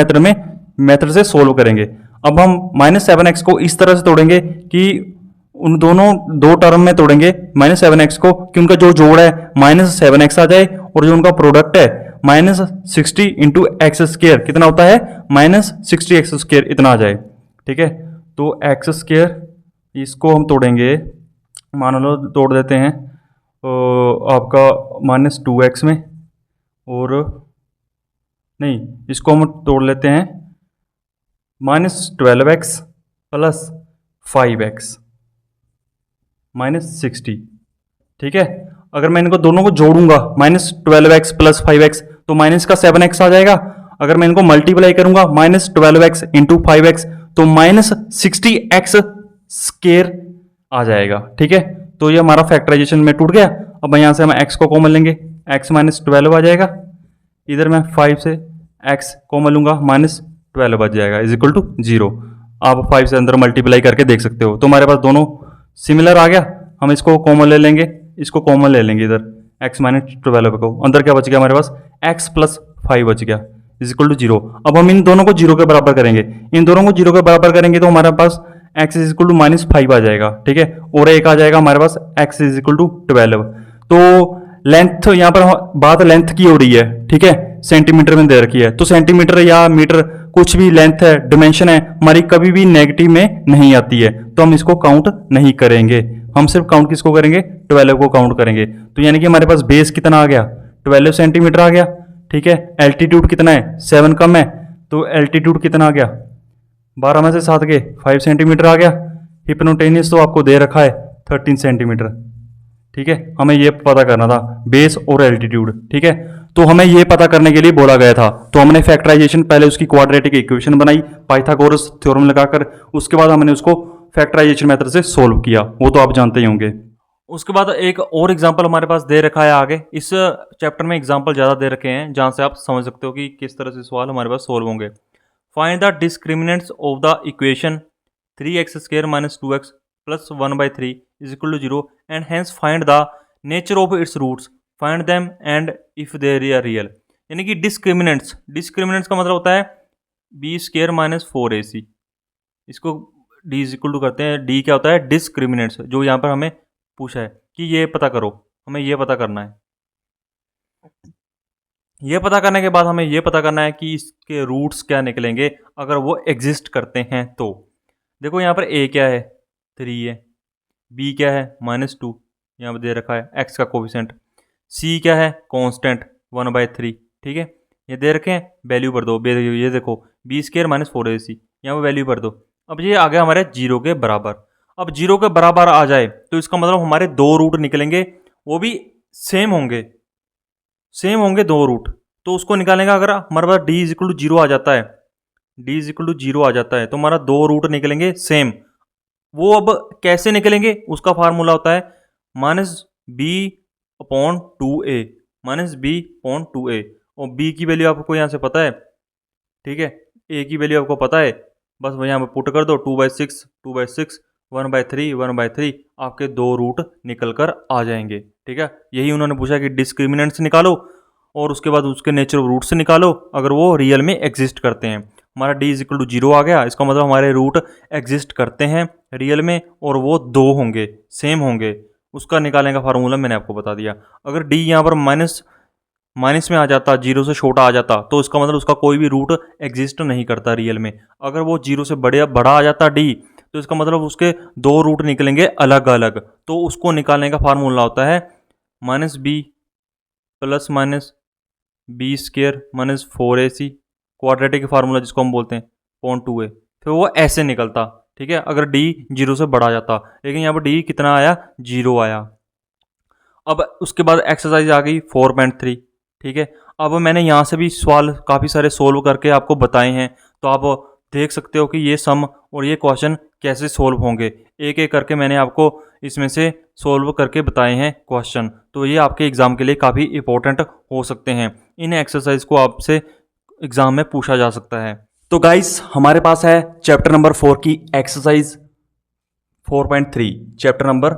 मेथड से सोल्व करेंगे। अब हम -7x को इस तरह से तोड़ेंगे कि उन दोनों 2 टर्म में तोड़ेंगे -7x को, कि उनका जो जोड़ है -7x आ जाए, और जो उनका प्रोडक्ट है -60 इंटू एक्स स्क्वायर कितना होता है? -60 एक्स स्क्वायर इतना आ जाए, ठीक है। तो एक्स स्क्वायर इसको हम तोड़ेंगे, मान लो तोड़ देते हैं आपका -2x में, और नहीं इसको हम तोड़ लेते हैं -12x प्लस 5x -60, ठीक है। अगर मैं इनको दोनों को जोड़ूंगा -12x प्लस 5x तो माइनस का 7x आ जाएगा। अगर मैं इनको मल्टीप्लाई करूंगा -12x इंटू 5x तो -60x स्क्वायर आ जाएगा, ठीक है। तो ये हमारा फैक्टराइजेशन में टूट गया। अब यहां से हम x को कॉमन लेंगे, x -12 आ जाएगा, इधर मैं 5 से x कॉमन लूंगा -12 बच जाएगा इज इक्वल टू 0। आप 5 से अंदर मल्टीप्लाई करके देख सकते हो, तो हमारे पास दोनों सिमिलर आ गया, हम इसको कॉमन ले लेंगे, इसको कॉमन ले लेंगे इधर, x माइनस 12 को, अंदर क्या बच गया हमारे पास, x प्लस 5 बच गया इज इक्वल टू 0। अब हम इन दोनों को 0 के बराबर करेंगे, इन दोनों को 0 के बराबर करेंगे तो हमारे पास x is equal to minus 5 आ जाएगा, ठीक है, और एक आ जाएगा हमारे पास x इज इक्वल टू 12। तो लेंथ यहाँ पर बात लेंथ की हो रही है, ठीक है, सेंटीमीटर में दे रखी है, तो सेंटीमीटर या मीटर कुछ भी लेंथ है, डिमेंशन है, हमारी कभी भी नेगेटिव में नहीं आती है, तो हम इसको काउंट नहीं करेंगे। हम सिर्फ काउंट किसको करेंगे, 12 को काउंट करेंगे। तो यानी कि हमारे पास बेस कितना आ गया, 12 सेंटीमीटर आ गया, ठीक है। एल्टीट्यूड कितना है, 7 कम है, तो एल्टीट्यूड कितना आ गया, 12 में से 7 के 5 सेंटीमीटर आ गया। हिप्नोटेनियस तो आपको दे रखा है 13 सेंटीमीटर, ठीक है। हमें ये पता करना था बेस और एल्टीट्यूड, ठीक है। तो हमें ये पता करने के लिए बोला गया था, तो हमने फैक्टराइजेशन पहले उसकी क्वाड्रेटिक इक्वेशन बनाई पाइथागोरस थ्योरम लगाकर, उसके बाद हमने उसको फैक्टराइजेशन मेथड से सोल्व किया, वो तो आप जानते ही होंगे। उसके बाद एक और एग्जांपल हमारे पास दे रखा है आगे, इस चैप्टर में एग्जांपल ज़्यादा दे रखे हैं जहां से आप समझ सकते हो कि किस तरह से सवाल हमारे पास सोल्व होंगे। Find the discriminants of the equation 3x² minus 2x plus 1/3 is equal to 0 and hence find the nature of its roots, find them and if they are real. यानी कि डिस्क्रिमिनेंट्स, डिस्क्रिमिनेंट्स का मतलब होता है b² माइनस 4ac, इसको d इज इक्वल टू करते हैं, d क्या होता है, डिस्क्रिमिनेंट्स, जो यहाँ पर हमें पूछा है कि ये पता करो, हमें ये पता करना है। ये पता करने के बाद हमें ये पता करना है कि इसके रूट्स क्या निकलेंगे अगर वो एग्जिस्ट करते हैं। तो देखो यहाँ पर a क्या है, 3 है, b क्या है, -2, यहाँ पर दे रखा है x का कोफिशिएंट, c क्या है, कांस्टेंट 1/3, ठीक है, ये दे रखे हैं, वैल्यू भर दो, ये देखो b² माइनस 4ac, यहाँ पर वैल्यू भर दो। अब ये आ गया हमारे 0 के बराबर। अब 0 के बराबर आ जाए तो इसका मतलब हमारे 2 रूट निकलेंगे, वो भी सेम होंगे, सेम होंगे 2 रूट, तो उसको निकालेंगे। अगर हमारे पास d इज इक्वल टू 0 आ जाता है, d इज इक्वल टू 0 आ जाता है तो हमारा 2 रूट निकलेंगे सेम। वो अब कैसे निकलेंगे, उसका फार्मूला होता है -b/2a, -b/2a, और b की वैल्यू आपको यहाँ से पता है, ठीक है, a की वैल्यू आपको पता है, बस वही यहाँ पर पुट कर दो, 2/6, 2/6, 1/3, 1/3, आपके 2 रूट निकल कर आ जाएंगे, ठीक है। यही उन्होंने पूछा कि डिस्क्रिमिनेंट्स निकालो और उसके बाद उसके नेचर ऑफ रूट से निकालो अगर वो रियल में एग्जिस्ट करते हैं। हमारा d इज इक्वल टू 0 आ गया, इसका मतलब हमारे रूट एग्जिस्ट करते हैं रियल में और वो 2 होंगे, सेम होंगे। उसका निकालने का फार्मूला मैंने आपको बता दिया। अगर d यहाँ पर माइनस में आ जाता, 0 से छोटा आ जाता, तो इसका मतलब उसका कोई भी रूट एग्जिस्ट नहीं करता रियल में। अगर वो 0 से बड़ा आ जाता d, तो इसका मतलब उसके 2 रूट निकलेंगे अलग अलग, तो उसको निकालने का फार्मूला होता है -b plus -b² minus 4ac, quadratic formula जिसको हम बोलते हैं, (2a), फिर वो ऐसे निकलता, ठीक है, अगर d 0 से बड़ा जाता। लेकिन यहाँ पर d कितना आया, 0 आया। अब उसके बाद एक्सरसाइज आ गई 4.3, ठीक है। अब मैंने यहाँ से भी सवाल काफ़ी सारे सोल्व करके आपको बताए हैं, तो आप देख सकते हो कि ये सम और ये क्वेश्चन कैसे सोल्व होंगे। एक एक करके मैंने आपको इसमें से सोल्व करके बताए हैं क्वेश्चन, तो ये आपके एग्ज़ाम के लिए काफ़ी इंपॉर्टेंट हो सकते हैं। इन एक्सरसाइज को आपसे एग्ज़ाम में पूछा जा सकता है। तो गाइस हमारे पास है चैप्टर नंबर 4 की एक्सरसाइज 4.3, चैप्टर नंबर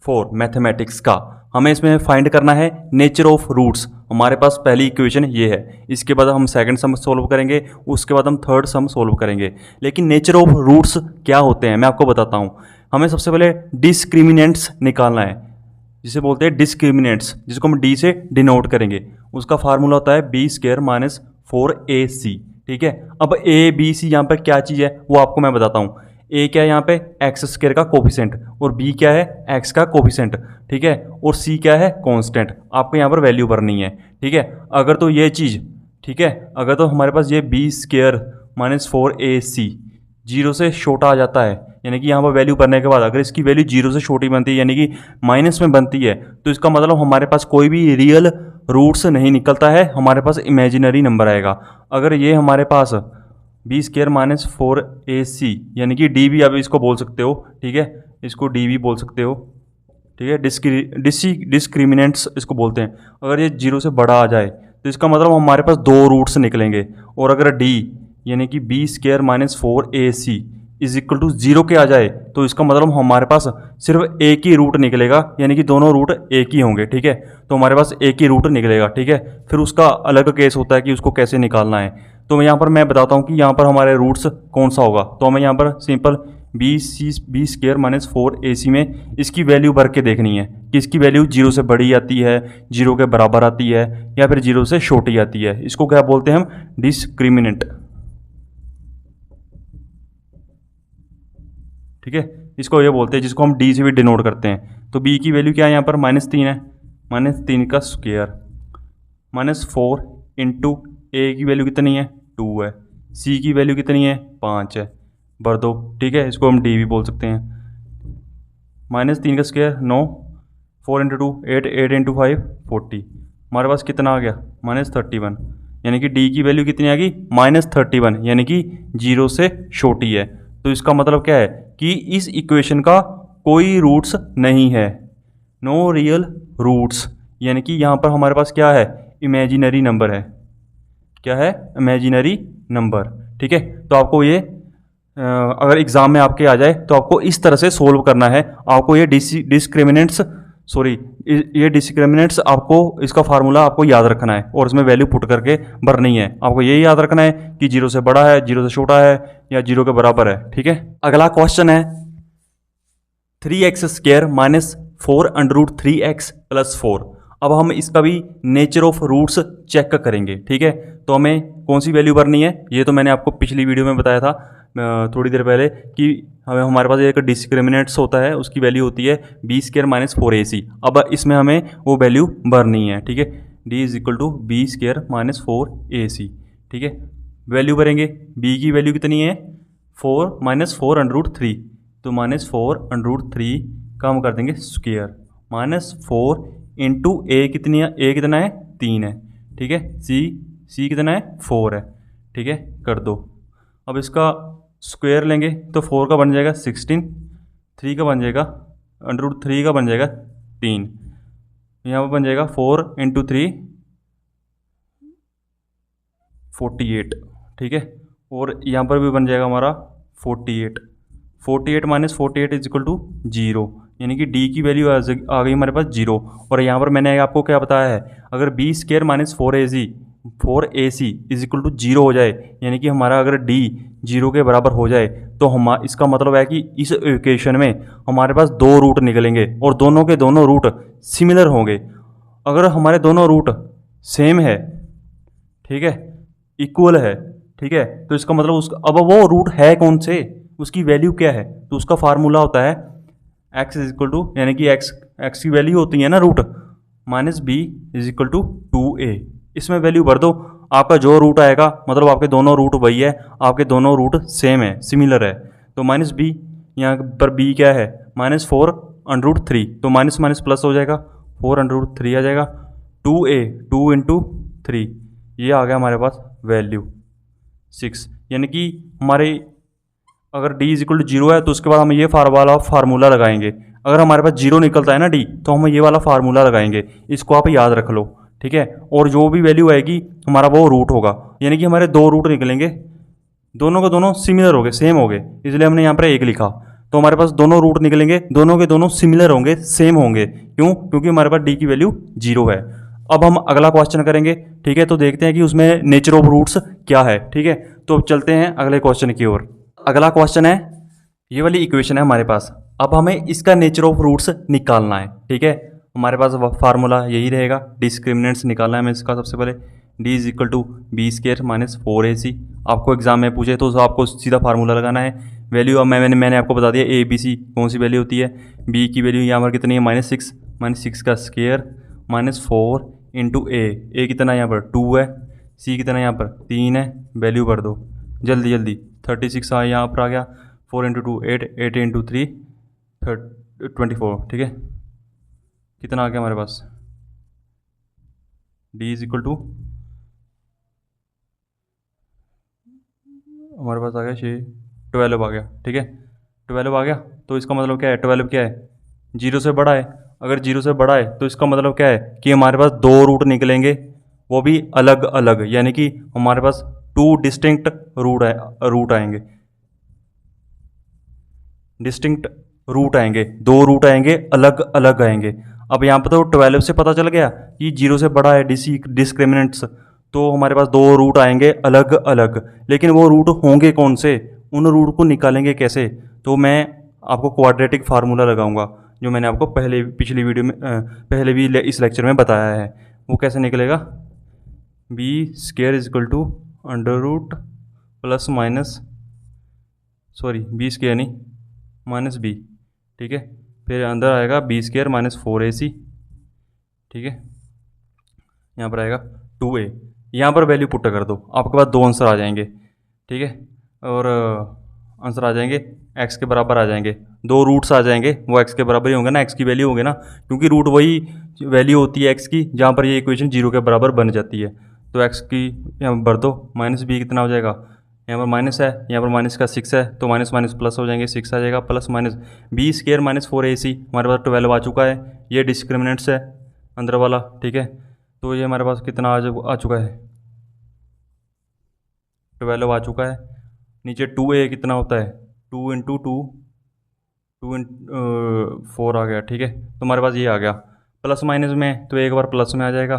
4 मैथमेटिक्स का। हमें इसमें फाइंड करना है नेचर ऑफ रूट्स। हमारे पास पहली इक्वेशन ये है, इसके बाद हम सेकंड सम सोल्व करेंगे, उसके बाद हम थर्ड सम सोल्व करेंगे। लेकिन नेचर ऑफ रूट्स क्या होते हैं मैं आपको बताता हूँ। हमें सबसे पहले डिस्क्रिमिनेंट्स निकालना है, जिसे बोलते हैं डिस्क्रिमिनेंट्स, जिसको हम डी से डिनोट करेंगे। उसका फार्मूला होता है b² माइनस 4ac, ठीक है। अब a b c यहाँ पर क्या चीज़ है वो आपको मैं बताता हूँ। a क्या है यहाँ पे, x² का कोफिशिएंट, और b क्या है, x का कोफिशिएंट, ठीक है, और c क्या है, कांस्टेंट। आपको यहाँ पर वैल्यू भरनी है, ठीक है। अगर तो ये चीज़, ठीक है, अगर तो हमारे पास ये b² माइनस 4ac 0 से छोटा आ जाता है, यानी कि यहाँ पर वैल्यू भरने के बाद अगर इसकी वैल्यू 0 से छोटी बनती है, यानी कि माइनस में बनती है, तो इसका मतलब हमारे पास कोई भी रियल रूट्स नहीं निकलता है, हमारे पास इमेजिनरी नंबर आएगा। अगर ये हमारे पास b² माइनस 4ac, यानी कि d भी आप इसको बोल सकते हो, ठीक है, इसको d भी बोल सकते हो, ठीक है, डिस्क्रिमिनेंट्स इसको बोलते हैं। अगर ये 0 से बड़ा आ जाए तो इसका मतलब हमारे पास 2 रूट्स निकलेंगे, और अगर d यानी कि b² minus 4ac is equal to 0 के आ जाए तो इसका मतलब हमारे पास सिर्फ एक ही रूट निकलेगा, यानी कि दोनों रूट एक ही होंगे। ठीक है, तो हमारे पास एक ही रूट निकलेगा। ठीक है, फिर उसका अलग केस होता है कि उसको कैसे निकालना है। तो यहाँ पर मैं बताता हूँ कि यहाँ पर हमारे रूट्स कौन सा होगा। तो हमें यहाँ पर simple B square minus 4ac में इसकी वैल्यू भर के देखनी है कि इसकी वैल्यू 0 से बड़ी आती है, 0 के बराबर आती है, या फिर 0 से छोटी आती है। इसको क्या बोलते हैं हम? डिस्क्रिमिनेंट। ठीक है, इसको ये बोलते हैं, जिसको हम डी से भी डिनोट करते हैं। तो बी की वैल्यू क्या है यहाँ पर? -3 है, -3 का स्क्वायर -4 इंटू ए की वैल्यू कितनी है? 2 है, सी की वैल्यू कितनी है? 5 है, भर दो। ठीक है, इसको हम डी भी बोल सकते हैं। -3 का स्क्वायर 9, 4 इंटू 2 8, 8 इंटू 5 40। हमारे पास कितना आ गया? -31, यानी कि डी की वैल्यू कितनी आ गई? -31, यानी कि 0 से छोटी है। तो इसका मतलब क्या है कि इस इक्वेशन का कोई रूट्स नहीं है, नो रियल रूट्स, यानी कि यहाँ पर हमारे पास क्या है? इमेजिनरी नंबर है। क्या है? Imaginary number. ठीक है, तो आपको ये अगर एग्जाम में आपके आ जाए तो आपको इस तरह से सोल्व करना है। आपको ये डिस्क्रिमिनेंट्स आपको इसका फार्मूला आपको याद रखना है और इसमें वैल्यू पुट करके भरनी है। आपको ये याद रखना है कि 0 से बड़ा है, 0 से छोटा है, या 0 के बराबर है। ठीक है, अगला क्वेश्चन है 3x square minus 4√3x plus 4। अब हम इसका भी नेचर ऑफ रूट्स चेक करेंगे। ठीक है, तो हमें कौन सी वैल्यू भरनी है? ये तो मैंने आपको पिछली वीडियो में बताया था थोड़ी देर पहले कि हमारे पास एक डिस्क्रिमिनेंट्स होता है, उसकी वैल्यू होती है बी स्क्वायर माइनस 4ac। अब इसमें हमें वो वैल्यू भरनी है। ठीक है, D is equal to B square minus 4ac। ठीक है, वैल्यू भरेंगे। बी की वैल्यू कितनी है? 4 माइनस 4√3, तो -4√3 का हम कर देंगे स्क्वायर, -4 इंटू ए कितनी है? ए कितना है? 3 है। ठीक है, सी कितना है? 4 है। ठीक है, कर दो। अब इसका स्क्वायर लेंगे तो 4 का बन जाएगा 16, 3 का बन जाएगा √3 का बन जाएगा 3, यहाँ पर बन जाएगा 4 इंटू 3 48। ठीक है, और यहाँ पर भी बन जाएगा हमारा 48, 48 माइनस 48 इज इक्वल टू 0, यानी कि डी की वैल्यू आ गई हमारे पास 0। और यहाँ पर मैंने आपको क्या बताया है, अगर b square minus 4ac is equal to 0 हो जाए, यानी कि हमारा अगर डी 0 के बराबर हो जाए, तो हम इसका मतलब है कि इस इक्वेशन में हमारे पास दो रूट निकलेंगे और दोनों के दोनों रूट सिमिलर होंगे। अगर हमारे दोनों रूट सेम है, ठीक है, इक्वल है, ठीक है, तो इसका मतलब उसका अब वो रूट है कौन से, उसकी वैल्यू क्या है? तो उसका फार्मूला होता है x इज इक्वल टू, यानी कि x की वैल्यू होती है ना root, -b is equal to 2a। इसमें वैल्यू भर दो, आपका जो रूट आएगा मतलब आपके दोनों रूट वही है, आपके दोनों रूट सेम है, सिमिलर है। तो -b, यहाँ पर b क्या है? -4√3, तो माइनस माइनस प्लस हो जाएगा, 4√3 आ जाएगा, 2a 2 इंटू 3, ये आ गया हमारे पास वैल्यू 6। यानी कि हमारे अगर d इज इक्वल टू 0 है तो उसके बाद हम ये वाला फार्मूला लगाएंगे। अगर हमारे पास 0 निकलता है ना d, तो हम ये वाला फार्मूला लगाएंगे। इसको आप याद रख लो, ठीक है। और जो भी वैल्यू आएगी हमारा वो रूट होगा, यानी कि हमारे दो रूट निकलेंगे, दोनों के दोनों सिमिलर हो गए, सेम हो गए, इसलिए हमने यहाँ पर एक लिखा। तो हमारे पास दोनों रूट निकलेंगे, दोनों के दोनों सिमिलर होंगे, सेम होंगे। क्यों? क्योंकि हमारे पास d की वैल्यू 0 है। अब हम अगला क्वेश्चन करेंगे, ठीक है। तो देखते हैं कि उसमें नेचर ऑफ रूट्स क्या है, ठीक है। तो अब चलते हैं अगले क्वेश्चन की ओर। अगला क्वेश्चन है, ये वाली इक्वेशन है हमारे पास, अब हमें इसका नेचर ऑफ रूट्स निकालना है, ठीक है। हमारे पास फार्मूला यही रहेगा, डिस्क्रिमिनेंट्स निकालना है हमें इसका। सबसे पहले d is equal to B square minus 4ac। आपको एग्जाम में पूछे तो आपको सीधा फार्मूला लगाना है। वैल्यू अब मैंने आपको बता दिया ए बी सी कौन सी वैल्यू होती है। b की वैल्यू यहाँ पर कितनी है? -6 का स्क्वायर -4 इंटू ए कितना यहाँ पर 2 है, c कितना यहाँ पर 3 है, वैल्यू भर दो जल्दी जल्दी। 36 यहाँ पर आ गया, 4 इंटू 2 8, 8 इंटू 3 24, ठीक है। कितना आ गया हमारे पास? d इज इक्वल टू हमारे पास आ गया 12 आ गया, ठीक है। 12 आ गया, तो इसका मतलब क्या है? 12 क्या है? 0 से बड़ा है। अगर 0 से बड़ा है तो इसका मतलब क्या है कि हमारे पास दो रूट निकलेंगे, वो भी अलग अलग, यानी कि हमारे पास 2 डिस्टिंक्ट रूट आएंगे। डिस्टिंक्ट रूट आएंगे, 2 रूट आएंगे, अलग अलग आएंगे। अब यहाँ पर तो 12 से पता चल गया कि 0 से बड़ा है डिस्क्रिमिनेंट्स, तो हमारे पास 2 रूट आएंगे अलग अलग। लेकिन वो रूट होंगे कौन से, उन रूट को निकालेंगे कैसे? तो मैं आपको क्वाड्रेटिक फार्मूला लगाऊंगा, जो मैंने आपको पहले पिछली वीडियो में पहले भी इस लेक्चर में बताया है। वो कैसे निकलेगा? B square is equal to under root plus minus, sorry b square नहीं, माइनस बी, ठीक है। फिर अंदर आएगा बी स्क्वायर माइनस 4ac, ठीक है। यहाँ पर आएगा 2a, यहाँ पर वैल्यू पुट कर दो, आपके पास 2 आंसर आ जाएंगे, ठीक है। और आंसर आ जाएंगे x के बराबर आ जाएंगे, 2 रूट्स आ जाएंगे, वो x के बराबर ही होंगे ना, x की वैल्यू होंगे ना, क्योंकि रूट वही वैल्यू होती है x की जहाँ पर ये इक्वेशन 0 के बराबर बन जाती है। तो x की यहाँ पर भर दो, माइनस b कितना हो जाएगा, यहाँ पर माइनस है, यहाँ पर माइनस का 6 है, तो माइनस माइनस प्लस हो जाएंगे, 6 आ जाएगा, plus minus b square minus 4ac, हमारे पास 12 आ चुका है, ये डिस्क्रिमिनेंट्स है अंदर वाला, ठीक है। तो ये हमारे पास कितना आ चुका है, 12 आ चुका है। नीचे 2a कितना होता है, 2 इंटू 2, 4 आ गया, ठीक है। तो हमारे पास ये आ गया प्लस माइनस में, तो एक बार प्लस में आ जाएगा,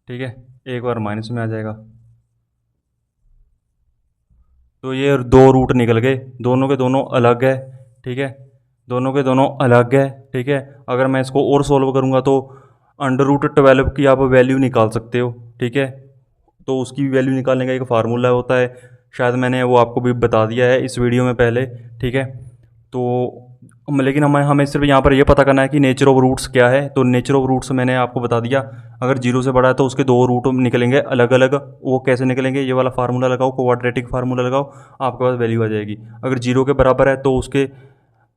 ठीक है, एक बार माइनस में आ जाएगा। तो ये 2 रूट निकल गए, दोनों के दोनों अलग है, ठीक है, दोनों के दोनों अलग है, ठीक है। अगर मैं इसको और सॉल्व करूँगा तो अंडर रूट 12 की आप वैल्यू निकाल सकते हो, ठीक है। तो उसकी वैल्यू निकालने का एक फार्मूला होता है, शायद मैंने वो आपको भी बता दिया है इस वीडियो में पहले, ठीक है। तो लेकिन हमें सिर्फ यहाँ पर ये पता करना है कि नेचर ऑफ रूट्स क्या है। तो नेचर ऑफ रूट्स मैंने आपको बता दिया, अगर 0 से बड़ा है तो उसके 2 रूट निकलेंगे अलग अलग। वो कैसे निकलेंगे, ये वाला फार्मूला लगाओ, क्वाड्रेटिक फार्मूला लगाओ, आपके पास वैल्यू आ जाएगी। अगर 0 के बराबर है तो उसके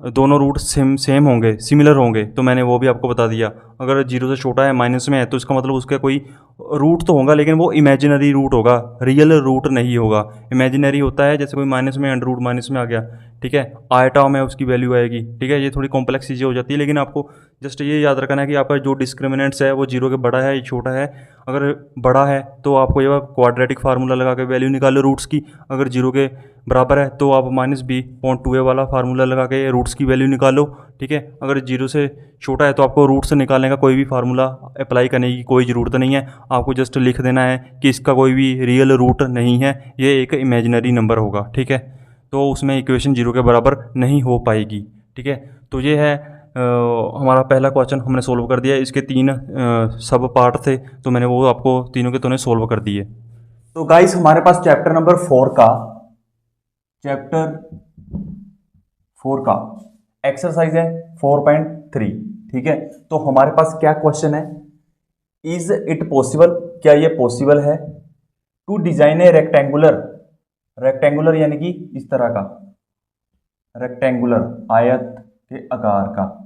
दोनों रूट सेम होंगे, सिमिलर होंगे, तो मैंने वो भी आपको बता दिया। अगर 0 से छोटा है, माइनस में है, तो इसका मतलब उसका कोई रूट तो होगा, लेकिन वो इमेजिनरी रूट होगा, रियल रूट नहीं होगा। इमेजिनरी होता है जैसे कोई माइनस में, अंडर रूट माइनस में आ गया, ठीक है, आयटा में उसकी वैल्यू आएगी, ठीक है। ये थोड़ी कॉम्प्लेक्स चीज़ें हो जाती है, लेकिन आपको जस्ट ये याद रखना है कि आपका जो डिस्क्रिमिनेंट्स है वो 0 के बड़ा है या छोटा है। अगर बड़ा है तो आपको ये क्वाड्रेटिक फार्मूला लगा के वैल्यू निकालो रूट्स की, अगर 0 के बराबर है तो आप माइनस बी पॉइंट 2a वाला फार्मूला लगा के रूट्स की वैल्यू निकालो, ठीक है। अगर 0 से छोटा है तो आपको रूट्स निकालने का कोई भी फार्मूला अप्लाई करने की कोई ज़रूरत नहीं है, आपको जस्ट लिख देना है कि इसका कोई भी रियल रूट नहीं है, ये एक इमेजिनरी नंबर होगा, ठीक है। तो उसमें इक्वेशन 0 के बराबर नहीं हो पाएगी, ठीक है। तो ये है हमारा पहला क्वेश्चन हमने सोल्व कर दिया। इसके 3 सब पार्ट थे, तो मैंने वो आपको तीनों के तीनों सोल्व कर दिए। तो गाइस हमारे पास चैप्टर नंबर 4 का एक्सरसाइज है 4.3, ठीक है। तो हमारे पास क्या क्वेश्चन है, इज इट पॉसिबल, क्या ये पॉसिबल है टू डिजाइन ए रेक्टेंगुलर यानी कि इस तरह का रेक्टेंगुलर, आयत के आकार का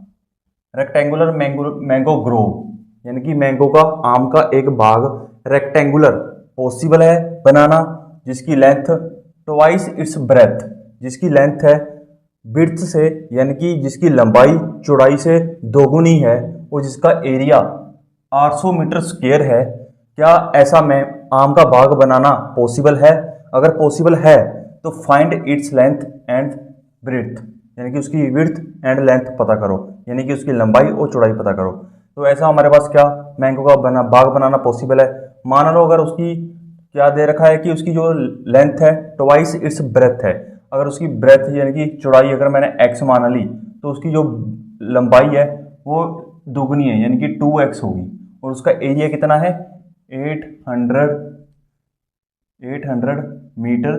रेक्टेंगुलर मैंगो ग्रोव यानी कि मैंगो का, आम का एक बाग रेक्टेंगुलर पॉसिबल है बनाना, जिसकी लेंथ ट्वाइस इट्स ब्रेथ, जिसकी लेंथ है विड्थ से यानी कि जिसकी लंबाई चौड़ाई से दोगुनी है, और जिसका एरिया 800 मीटर स्क्वायर है। क्या ऐसा मैं आम का बाग बनाना पॉसिबल है? अगर पॉसिबल है तो find its length and breadth, यानी कि उसकी विड्थ एंड लेंथ पता करो, यानी कि उसकी लंबाई और चौड़ाई पता करो। तो ऐसा हमारे पास क्या मैंगो का बाग बनाना पॉसिबल है। मान लो अगर उसकी क्या दे रखा है कि उसकी जो लेंथ है ट्वाइस इट्स ब्रेथ है, अगर उसकी ब्रेथ यानी कि चौड़ाई अगर मैंने x मान ली, तो उसकी जो लंबाई है वो दोगुनी है यानी कि 2x होगी, और उसका एरिया कितना है 800 मीटर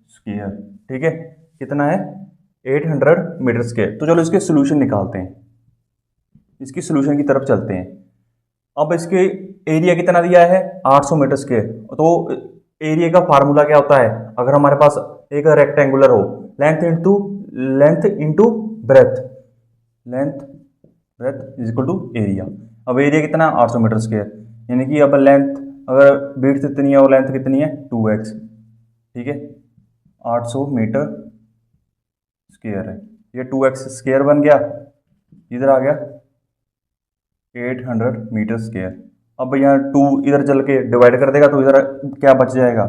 स्क्वायर, ठीक है, कितना है 800 मीटर स्क्वायर। तो चलो इसके सोल्यूशन निकालते हैं, इसकी सोल्यूशन की तरफ चलते हैं। अब इसके एरिया कितना दिया है 800 मीटर स्क्वायर, तो एरिया का फार्मूला क्या होता है, अगर हमारे पास एक रेक्टेंगुलर हो, length into breadth is equal to area. अब एरिया कितना 800 मीटर स्क्वायर, यानी कि अब लेंथ अगर विड्थ इतनी है और लेंथ कितनी है 2x, ठीक है, 800 मीटर स्क्वायर है, ये 2x स्क्वायर बन गया, इधर आ गया 800 मीटर स्क्वायर। अब यहाँ 2 इधर चल के डिवाइड कर देगा तो इधर क्या बच जाएगा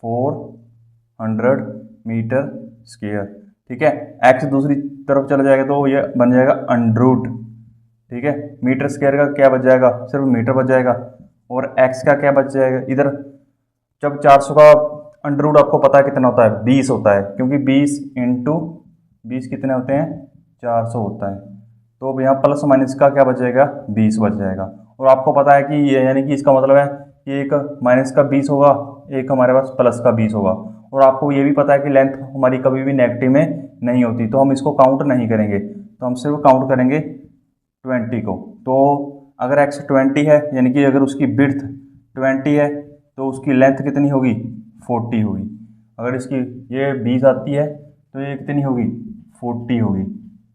400 मीटर स्क्वायर, ठीक है। एक्स दूसरी तरफ चला जाएगा तो ये बन जाएगा अंडर, ठीक है। मीटर स्क्वायर का क्या बच जाएगा, सिर्फ मीटर बच जाएगा। और एक्स का क्या बच जाएगा इधर, जब 400 का अंडर रूट आपको पता है कितना होता है, 20 होता है, क्योंकि 20 इंटू 20 कितने होते हैं, 400 होता है। तो अब यहाँ प्लस माइनस का क्या बच जाएगा, 20 बच जाएगा। और आपको पता है कि ये यानी कि इसका मतलब है कि एक माइनस का 20 होगा, एक हमारे पास प्लस का 20 होगा। और आपको ये भी पता है कि लेंथ हमारी कभी भी नेगेटिव में नहीं होती, तो हम इसको काउंट नहीं करेंगे, तो हम सिर्फ काउंट करेंगे 20 को। तो अगर एक्स 20 है, यानी कि अगर उसकी बिड्थ 20 है तो उसकी लेंथ कितनी होगी, 40 होगी। अगर इसकी ये 20 आती है तो ये कितनी होगी, 40 होगी,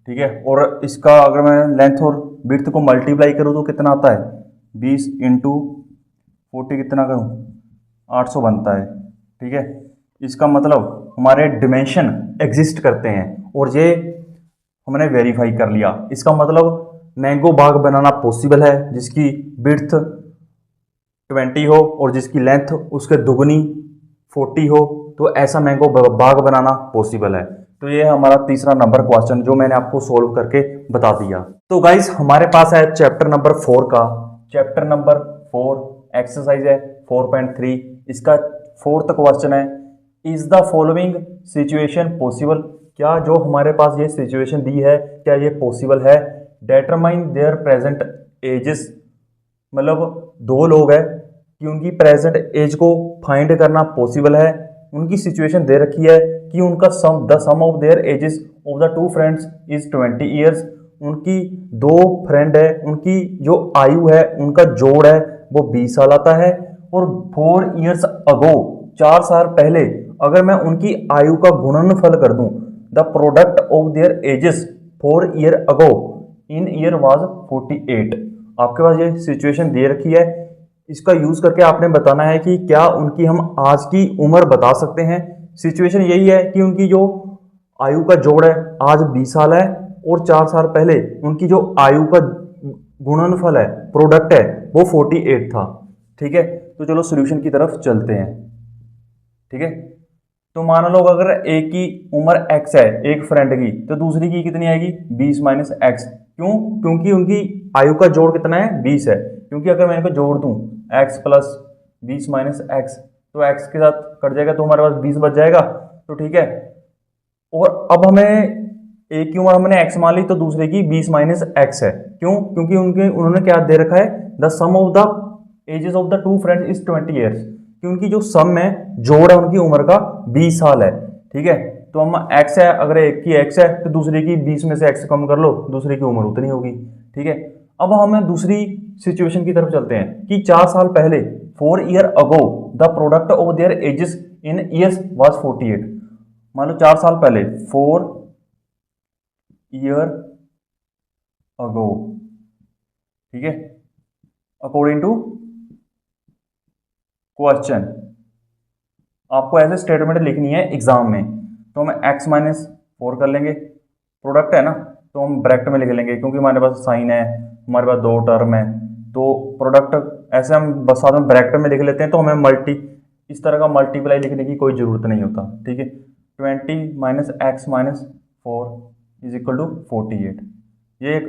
ठीक है। और इसका अगर मैं लेंथ और बिड्थ को मल्टीप्लाई करूँ तो कितना आता है, 20 इंटू 40 कितना करूँ, 800 बनता है, ठीक है। इसका मतलब हमारे डिमेंशन एग्जिस्ट करते हैं, और ये हमने वेरीफाई कर लिया। इसका मतलब मैंगो बाग बनाना पॉसिबल है जिसकी बिड्थ 20 हो और जिसकी लेंथ उसके दुगनी 40 हो, तो ऐसा मैंगो बाग बनाना पॉसिबल है। तो ये हमारा तीसरा नंबर क्वेश्चन जो मैंने आपको सोल्व करके बता दिया। तो गाइस हमारे पास है चैप्टर नंबर 4 का, चैप्टर नंबर 4 एक्सरसाइज है 4.3। इसका फोर्थ क्वेश्चन है, is the following situation possible, क्या जो हमारे पास ये सिचुएशन दी है क्या ये पॉसिबल है। डेटरमाइन देयर प्रेजेंट एजेस, मतलब दो लोग हैं कि उनकी प्रेजेंट एज को फाइंड करना पॉसिबल है। उनकी सिचुएशन दे रखी है कि उनका sum of their ages of the two friends is 20 years. उनकी दो फ्रेंड है, उनकी जो आयु है उनका जोड़ है वो 20 साल आता है। और 4 ईयर्स अगो, 4 साल पहले अगर मैं उनकी आयु का गुणनफल कर दूं, the product of their edges 4 year ago in year was 48। आपके पास ये सिचुएशन दे रखी है, इसका यूज करके आपने बताना है कि क्या उनकी हम आज की उम्र बता सकते हैं। सिचुएशन यही है कि उनकी जो आयु का जोड़ है आज 20 साल है, और 4 साल पहले उनकी जो आयु का गुणनफल है, प्रोडक्ट है, वो 48 था, ठीक है। तो चलो सोल्यूशन की तरफ चलते हैं, ठीक है। तो मान लो अगर एक की उम्र x है, एक फ्रेंड की, तो दूसरी की कितनी आएगी, 20 माइनस एक्स। क्यों, क्योंकि उनकी आयु का जोड़ कितना है, 20 है। क्योंकि अगर मैं इनको जोड़ दूं x प्लस 20 माइनस एक्स, तो x के साथ कट जाएगा तो हमारे पास 20 बच जाएगा, तो ठीक है। और अब हमें एक की उम्र हमने x मान ली तो दूसरे की 20 माइनस एक्स है। क्यों, क्योंकि उनके उन्होंने क्या दे रखा है, the sum of the ages of the two friends is 20 years, कि उनकी जो सम है, जोड़ है उनकी उम्र का 20 साल है, ठीक है। तो हम x है, अगर एक की x है तो दूसरे की 20 में से x कम कर लो, दूसरे की उम्र उतनी होगी, ठीक है। अब हम दूसरी सिचुएशन की तरफ चलते हैं कि 4 साल पहले 4 year ago the product of their edges in years was 48। मान लो 4 साल पहले 4 ईयर अगो, ठीक है, अकॉर्डिंग टू क्वेश्चन। आपको ऐसे स्टेटमेंट लिखनी है एग्जाम में, तो हम x माइनस 4 कर लेंगे, प्रोडक्ट है ना तो हम ब्रैकेट में लिख लेंगे, क्योंकि हमारे पास साइन है, हमारे पास दो टर्म है, तो प्रोडक्ट ऐसे हम बस साथ में ब्रैकेट में लिख लेते हैं, तो हमें मल्टी इस तरह का मल्टीप्लाई लिखने की कोई ज़रूरत नहीं होता, ठीक है। 20 minus x minus 4 is equal to 48, ये एक,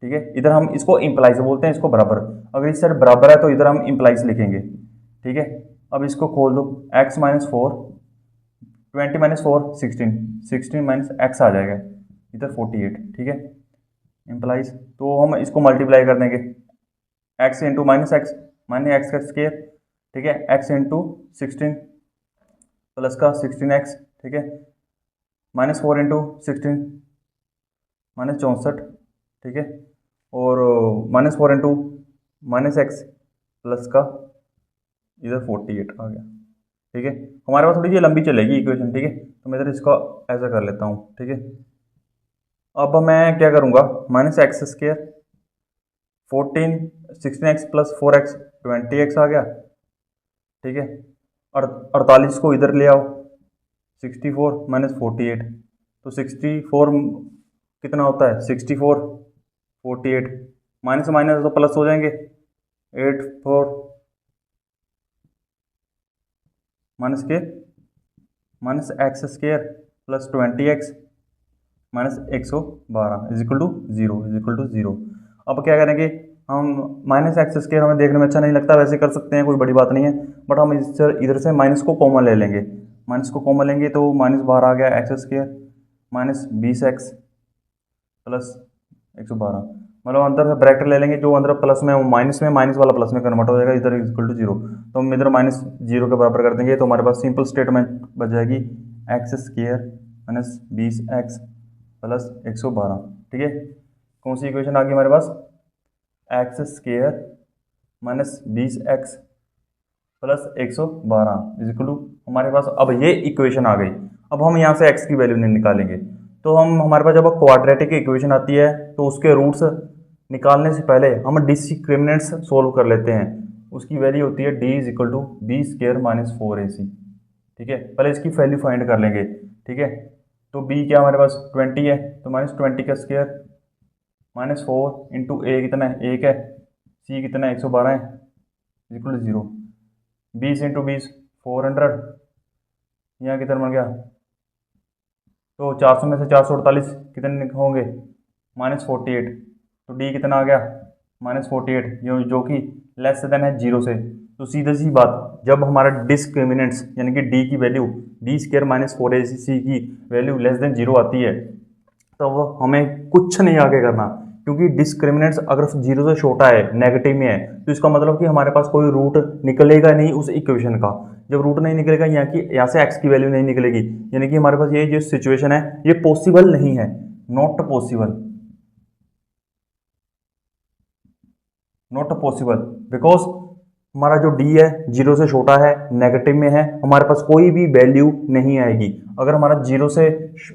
ठीक है। इधर हम इसको इम्प्लाइज बोलते हैं, इसको बराबर। अगर इस साइड बराबर है तो इधर हम इम्प्लाइज लिखेंगे, ठीक है। अब इसको खोल दो, x minus 4, 20 minus 4 16, 16 minus x आ जाएगा, इधर 48, ठीक है, इम्प्लाइज। तो हम इसको मल्टीप्लाई कर देंगे, x into minus x minus x का स्केयर, ठीक है, x इंटू 16 प्लस का 16x, ठीक है, माइनस 4 इंटू 16 माइनस 64, ठीक है, और minus 4 into minus x plus का इधर 48 आ गया, ठीक है। हमारे पास थोड़ी सी लंबी चलेगी इक्वेशन, ठीक है, तो मैं इधर इसको ऐसा कर लेता हूँ, ठीक है। अब मैं क्या करूँगा, minus x square 14 16x plus 4x 20x आ गया, ठीक है। 48 को इधर ले आओ, 64 माइनस 48, तो 64 कितना होता है, 64 48 माइनस माइनस तो प्लस हो जाएंगे, 8 4 minus k minus x square plus 20x -112 is equal to 0। अब क्या करेंगे हम, माइनस एक्स स्क्वायर हमें देखने में अच्छा नहीं लगता, वैसे कर सकते हैं, कोई बड़ी बात नहीं है, बट हम इधर से माइनस को कॉमन ले लेंगे। माइनस को कॉमन लेंगे तो माइनस बाहर आ गया एक्स स्क्वायर -20x प्लस 112, मतलब अंदर ब्रैकेट ले लेंगे, जो अंदर प्लस में माइनस में, माइनस वाला प्लस में कन्वर्ट हो जाएगा, इधर इक्वल टू 0, तो हम इधर -0 के बराबर कर देंगे, तो हमारे पास सिंपल स्टेटमेंट बच जाएगी एक्स स्क्वायर -20x प्लस 112। ठीक है, कौन सी इक्वेशन आ गई हमारे पास, x square -20x plus 112 is equal to, हमारे पास अब ये इक्वेशन आ गई। अब हम यहाँ से x की वैल्यू नहीं निकालेंगे, तो हम, हमारे पास जब क्वाड्रेटिक इक्वेशन आती है तो उसके रूट्स निकालने से पहले हम डिस्क्रिमिनेंट्स सोल्व कर लेते हैं। उसकी वैल्यू होती है d is equal to B square -4ac। ठीक है, पहले इसकी वैल्यू फाइंड कर लेंगे। ठीक है, तो b क्या हमारे पास 20 है, तो -20 का स्क्वायर -4 इंटू a कितना है 1 है, c कितना है 112 है इक्वल टू 0। 20 इंटू 20 400, यहाँ कितना बन गया, तो 400 में से 448 कितने होंगे -48, तो d कितना आ गया -48, जो कि लेस देन है 0 से। तो सीधी सी बात, जब हमारा डिस्क्रिमिनेंट्स यानी कि d की वैल्यू b स्क्वायर -4ac की वैल्यू लेस देन 0 आती है, तो हमें कुछ नहीं आगे करना, क्योंकि डिस्क्रिमिनेंट्स अगर 0 से छोटा है, नेगेटिव में है, तो इसका मतलब कि हमारे पास कोई रूट निकलेगा नहीं उस इक्वेशन का। जब रूट नहीं निकलेगा, यहाँ से x की वैल्यू नहीं निकलेगी, यानी कि हमारे पास ये जो सिचुएशन है ये पॉसिबल नहीं है, not possible, not possible, because हमारा जो d है 0 से छोटा है, नेगेटिव में है, हमारे पास कोई भी वैल्यू नहीं आएगी। अगर हमारा 0 से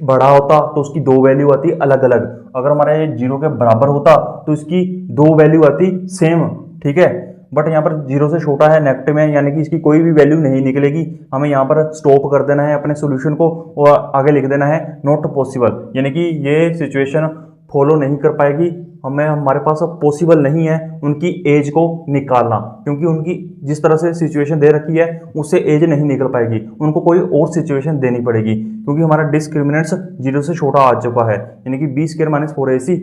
बड़ा होता तो उसकी दो वैल्यू आती अलग अलग, अगर हमारा ये 0 के बराबर होता तो इसकी दो वैल्यू आती सेम। ठीक है, बट यहाँ पर 0 से छोटा है, नेगेटिव में है, यानी कि इसकी कोई भी वैल्यू नहीं निकलेगी। हमें यहाँ पर स्टॉप कर देना है अपने सोल्यूशन को और आगे लिख देना है नॉट पॉसिबल, यानी कि ये सिचुएशन फॉलो नहीं कर पाएगी, हमें, हमारे पास अब पॉसिबल नहीं है उनकी एज को निकालना, क्योंकि उनकी जिस तरह से सिचुएशन दे रखी है उससे एज नहीं निकल पाएगी, उनको कोई और सिचुएशन देनी पड़ेगी, क्योंकि हमारा डिस्क्रिमिनेंट्स 0 से छोटा आ चुका है, यानी कि b square -4ac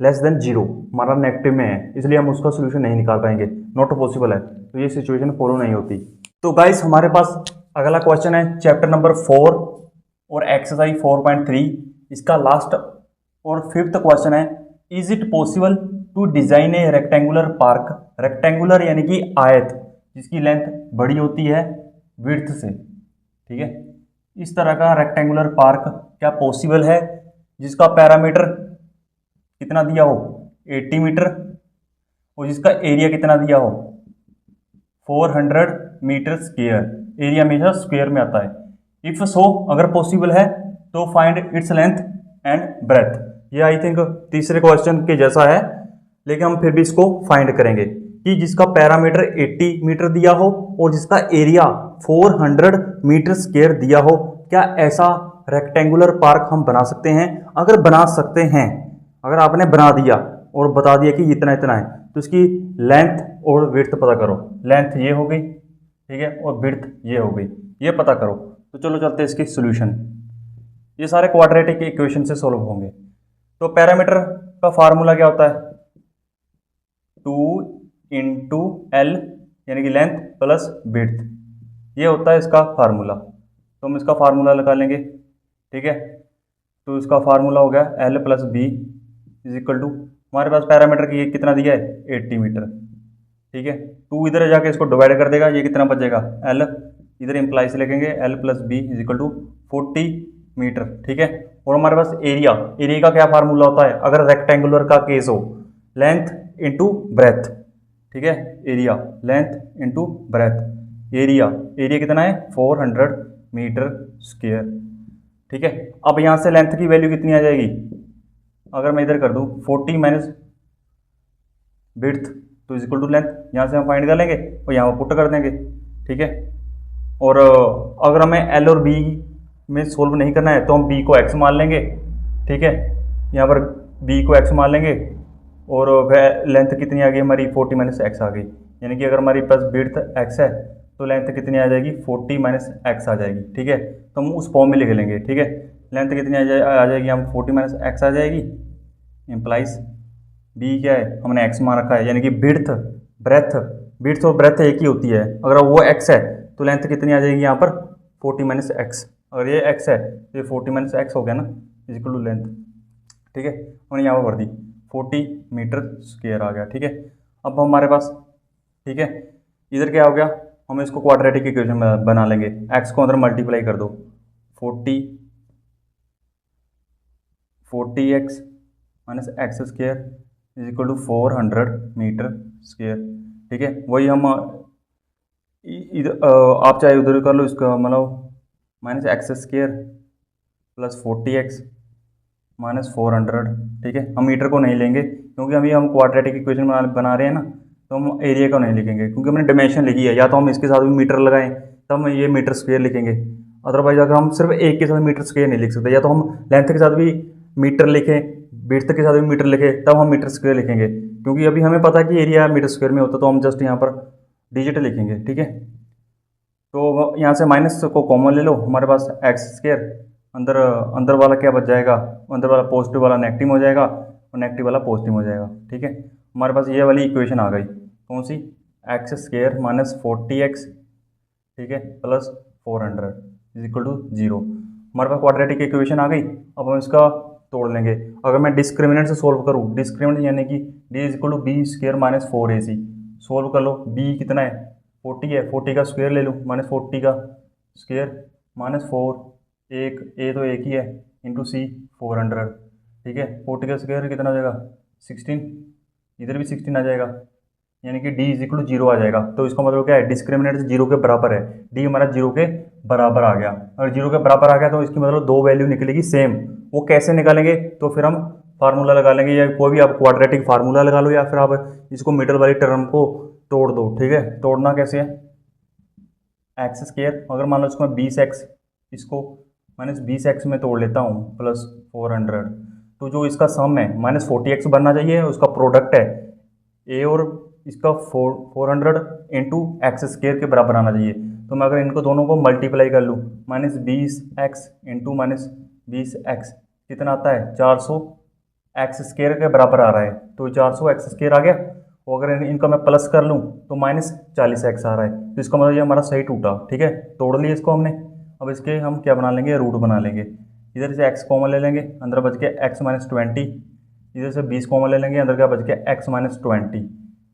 less then 0 हमारा नेगेटिव में है, इसलिए हम उसका सोल्यूशन नहीं निकाल पाएंगे, नॉट पॉसिबल है, तो ये सिचुएशन फॉलो नहीं होती। तो गाइस हमारे पास अगला क्वेश्चन है चैप्टर नंबर 4 और एक्सरसाइज 4.3, इसका लास्ट और 5th क्वेश्चन है, is it possible to design a rectangular park, rectangular यानी कि आयत जिसकी लेंथ बड़ी होती है विड्थ से। ठीक है, इस तरह का रेक्टेंगुलर पार्क क्या पॉसिबल है जिसका पैरामीटर कितना दिया हो 80 मीटर और जिसका एरिया कितना दिया हो 400 मीटर स्क्वायर, एरिया हमेशा स्क्वायर में आता है। इफ सो अगर पॉसिबल है तो find its length and breadth. ये आई थिंक तीसरे क्वेश्चन के जैसा है, लेकिन हम फिर भी इसको फाइंड करेंगे कि जिसका पैरामीटर 80 मीटर दिया हो और जिसका एरिया 400 मीटर स्क्वायर दिया हो, क्या ऐसा रेक्टेंगुलर पार्क हम बना सकते हैं? अगर बना सकते हैं, अगर आपने बना दिया और बता दिया कि इतना इतना है, तो इसकी लेंथ और विड्थ पता करो। लेंथ ये हो गई, ठीक है, और विड्थ ये हो गई, ये पता करो। तो चलो चलते हैं इसकी सोल्यूशन। ये सारे क्वाड्रेटिक इक्वेशन से सॉल्व होंगे। तो पैरामीटर का फार्मूला क्या होता है 2 इंटू एल यानी कि लेंथ प्लस विड्थ, ये होता है इसका फार्मूला। तो हम इसका फार्मूला लगा लेंगे। ठीक है, तो इसका फार्मूला हो गया L plus B is equal to, हमारे पास पैरामीटर की कितना दिया है 80 मीटर। ठीक है, 2 इधर जाके इसको डिवाइड कर देगा, ये कितना बचेगा एल, इधर इंप्लाई से लिखेंगे L plus B is equal to 40 meter. ठीक है, और हमारे पास एरिया, एरिया का क्या फार्मूला होता है अगर रेक्टेंगुलर का केस हो, लेंथ इंटू ब्रेथ। ठीक है, area length into breath, area, area कितना है 400 मीटर स्क्वायर। ठीक है, अब यहाँ से लेंथ की वैल्यू कितनी आ जाएगी, अगर मैं इधर कर दूँ 40 माइनस विड्थ तो इज इक्वल टू लेंथ, यहाँ से हम फाइंड कर लेंगे और यहाँ पर पुट कर देंगे। ठीक है, और अगर हमें एल और बी में सोल्व नहीं करना है तो हम b को x मान लेंगे। ठीक है, यहाँ पर b को x मान लेंगे और लेंथ कितनी आ गई हमारी 40 माइनस एक्स आ गई, यानी कि अगर हमारी पास विड्थ x है तो लेंथ कितनी आ जाएगी 40 माइनस एक्स आ जाएगी। ठीक है, तो हम उस फॉर्म में लिख लेंगे। ठीक है, लेंथ कितनी आ जाएगी, हम 40 माइनस एक्स आ जाएगी, इम्प्लाइज बी क्या है, हमने एक्स मान रखा है, यानी कि ब्रेथ और ब्रेथ एक ही होती है। अगर वो एक्स है तो लेंथ कितनी आ जाएगी यहाँ पर 40 माइनस एक्स, अगर ये एक्स है तो ये 40 माइनस एक्स हो गया ना, इजिकल टू लेंथ। ठीक है, हमने यहाँ पर भर दी 40 मीटर स्क्वायर आ गया। ठीक है, अब हमारे पास, ठीक है, इधर क्या हो गया, हम इसको क्वाड्रेटिक इक्वेशन बना लेंगे। एक्स को अंदर मल्टीप्लाई कर दो, 40 x minus x square is equal to 400 meter square. ठीक है, वही हम इधर आप चाहे उधर कर लो, इसका मतलब minus x square plus 40x minus 400। ठीक है, हम मीटर को नहीं लेंगे क्योंकि अभी हम क्वाड्रेटिक इक्वेशन बना रहे हैं ना, तो हम एरिया को नहीं लिखेंगे क्योंकि हमने डायमेंशन लिखी है। या तो हम इसके साथ भी मीटर लगाएं तब हम ये मीटर स्क्वायर लिखेंगे, अदरवाइज अगर हम सिर्फ एक के साथ मीटर स्क्वायर नहीं लिख सकते, या तो हम लेंथ के साथ भी मीटर लिखें, विड्थ के साथ भी मीटर लिखें, तब हम मीटर स्क्वायर लिखेंगे। क्योंकि अभी हमें पता है कि एरिया मीटर स्क्वायर में होता, तो हम जस्ट यहाँ पर डिजिट लिखेंगे। ठीक है, तो यहाँ से माइनस को कॉमन ले लो, हमारे पास एक्स स्क्वायर, अंदर अंदर वाला क्या बच जाएगा, अंदर वाला पॉजिटिव वाला नेगेटिव हो जाएगा और नेगेटिव वाला पॉजिटिव हो जाएगा। ठीक है, हमारे पास ये वाली इक्वेशन आ गई, कौन सी, एक्स स्क्वायर माइनस 40x, ठीक है, प्लस 400 इज इक्वल टू 0। हमारे पास क्वाड्रेटिक इक्वेशन आ गई। अब हम इसका तोड़ लेंगे। अगर मैं डिस्क्रिमिनेंट से सोल्व करूँ, डिस्क्रिमिनेंट यानी कि D is equal to B square minus 4ac, solve कर लो। बी कितना है, 40 है, 40 का स्क्वायर ले लूँ, माइनस 40 का स्क्वायर माइनस 4, एक ए तो एक ही है, इंटू सी 400। ठीक है, 40 का स्क्वायर कितना आ जाएगा 16, इधर भी 16 आ जाएगा, यानी कि डी इज इक्वल टू 0 आ जाएगा। तो इसका मतलब क्या है, डिस्क्रिमिनेंट 0 के बराबर है, डी हमारा 0 के बराबर आ गया। अगर 0 के बराबर आ गया तो इसकी मतलब दो वैल्यू निकलेगी सेम। वो कैसे निकालेंगे, तो फिर हम फार्मूला लगा लेंगे, या कोई भी आप क्वाड्रेटिक फार्मूला लगा लो, या फिर आप इसको मिडल वाली टर्म को तोड़ दो। ठीक है, तोड़ना कैसे है, एक्स स्क्वायर, अगर मान लो इसको मैं 20x, इसको माइनस 20x में तोड़ लेता हूँ, प्लस 400, तो जो इसका सम है माइनस 40x बनना चाहिए, उसका प्रोडक्ट है ए और इसका 400 इंटू एक्स स्क्वायर के बराबर आना चाहिए। तो मैं अगर इनको दोनों को मल्टीप्लाई कर लूँ, minus 20x into minus 20x कितना आता है 400 एक्स स्क्वायर के बराबर आ रहा है, तो 400 एक्स स्क्वायर आ गया। और अगर इनका मैं प्लस कर लूँ तो माइनस 40x आ रहा है, तो इसका मतलब ये हमारा सही टूटा। ठीक है, तोड़ लिया इसको हमने। अब इसके हम क्या बना लेंगे, रूट बना लेंगे। इधर से x कॉमन ले लेंगे, अंदर बच के x माइनस 20, इधर से 20 कॉमन ले लेंगे, अंदर क्या बच के x माइनस 20,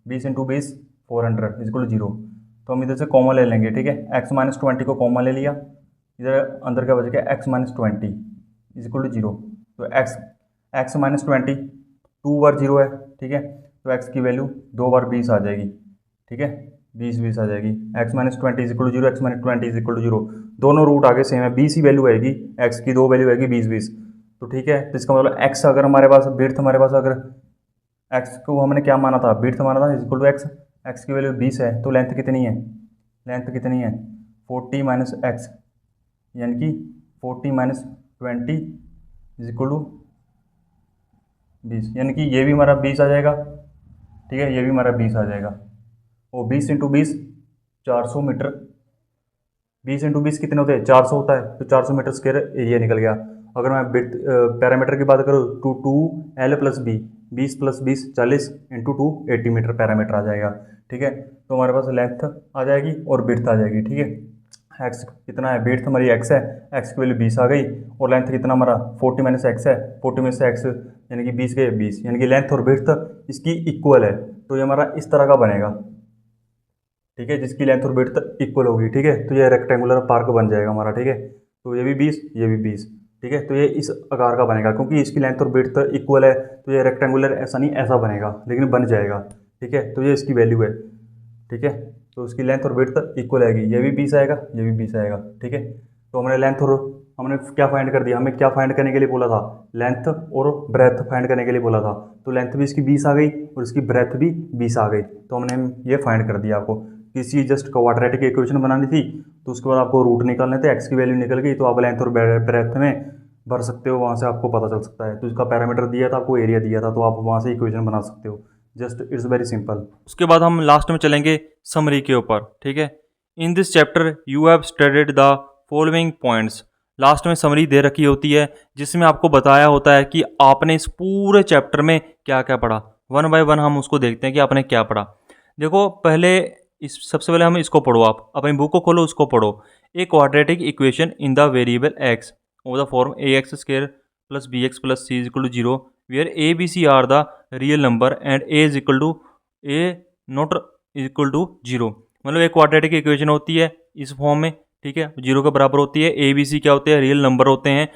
20 इंटू 20 400 इजक्वल 0। तो हम इधर से कॉमन ले लेंगे। ठीक है, x माइनस 20 को कॉमन ले लिया, इधर अंदर क्या बच गया x माइनस 20 इजक्वल टू 0। तो x माइनस 20 2 बार 0 है। ठीक है, तो x की वैल्यू 2 बार 20 आ जाएगी। ठीक है, 20 आ जाएगी, x minus 20 is equal to 0, x minus 20 is equal to 0। दोनों रूट आगे सेम है, 20 ही वैल्यू आएगी, x की दो वैल्यू आएगी 20। तो ठीक है, तो इसका मतलब x अगर हमारे पास विड्थ, हमारे पास अगर x को हमने क्या माना था, विड्थ माना था इजक्वल टू x की वैल्यू 20 है, तो लेंथ कितनी है, लेंथ कितनी है 40 माइनस एक्स, यानी कि 40 माइनस 20 इजक्वल टू 20, यानी कि ये भी हमारा 20 आ जाएगा। ठीक है, ये भी हमारा 20 आ जाएगा। वो 20 इंटू 20 400 मीटर, 20 इंटू 20 कितने होते हैं 400 होता है, तो 400 मीटर स्क्वायर एरिया निकल गया। अगर मैं पैरामीटर की बात करूँ तो 2l प्लस बी, 20 प्लस 20 40 इंटू 2 80 मीटर पैरामीटर आ जाएगा। ठीक है, तो हमारे पास लेंथ आ जाएगी और विड्थ आ जाएगी। ठीक है, एक्स कितना है, विड्थ हमारी एक्स है, एक्स की वैल्यू 20 आ गई, और लेंथ कितना हमारा 40 माइनस एक्स है, 40 में से एक्स यानी कि 20 गए 20, यानी कि लेंथ और विड्थ इसकी इक्वल है। तो ये हमारा इस तरह का बनेगा। ठीक है, जिसकी लेंथ और विड्थ इक्वल होगी। ठीक है, तो ये रेक्टेंगुलर पार्क बन जाएगा हमारा। ठीक है, तो ये भी 20, ये भी 20। ठीक है, तो ये इस आकार का बनेगा, क्योंकि इसकी लेंथ और विड्थ इक्वल है, तो ये रेक्टेंगुलर ऐसा नहीं ऐसा बनेगा, लेकिन बन जाएगा। ठीक है, तो ये इसकी वैल्यू है। ठीक है, तो उसकी लेंथ और विड्थ इक्वल आएगी, ये भी 20 आएगा, ये भी 20 आएगा। ठीक है, तो हमने लेंथ और हमने क्या फाइंड कर दिया, हमें क्या फाइंड करने के लिए बोला था, लेंथ और ब्रेथ फाइंड करने के लिए बोला था। तो लेंथ भी इसकी 20 आ गई और इसकी ब्रेथ भी 20 आ गई, तो हमने ये फाइंड कर दिया। आपको किसी जस्ट क्वाड्रेटिक इक्वेशन बनानी थी, तो उसके बाद आपको रूट निकालने थे, एक्स की वैल्यू निकल गई, तो आप लेंथ और ब्रेथ में भर सकते हो, वहाँ से आपको पता चल सकता है। तो इसका पैरामीटर दिया था, आपको एरिया दिया था, तो आप वहाँ से इक्वेशन बना सकते हो। Just it's very simple. उसके बाद हम लास्ट में चलेंगे समरी के ऊपर। ठीक है, in this chapter you have studied the following points, last में समरी दे रखी होती है जिसमें आपको बताया होता है कि आपने इस पूरे चैप्टर में क्या क्या पढ़ा। वन बाय वन हम उसको देखते हैं कि आपने क्या पढ़ा। देखो पहले इस सबसे पहले हम इसको पढ़ो, आप अपनी बुक को खोलो, उसको पढ़ो। A quadratic equation in the variable x of the form a x square plus b x plus c is equal to zero where a b c are the real number and a is equal to a not equal to zero. मतलब एक क्वाड्रेटिक इक्वेशन होती है इस फॉर्म में, ठीक है, जीरो के बराबर होती है। ए बी सी क्या होते हैं, रियल नंबर होते हैं,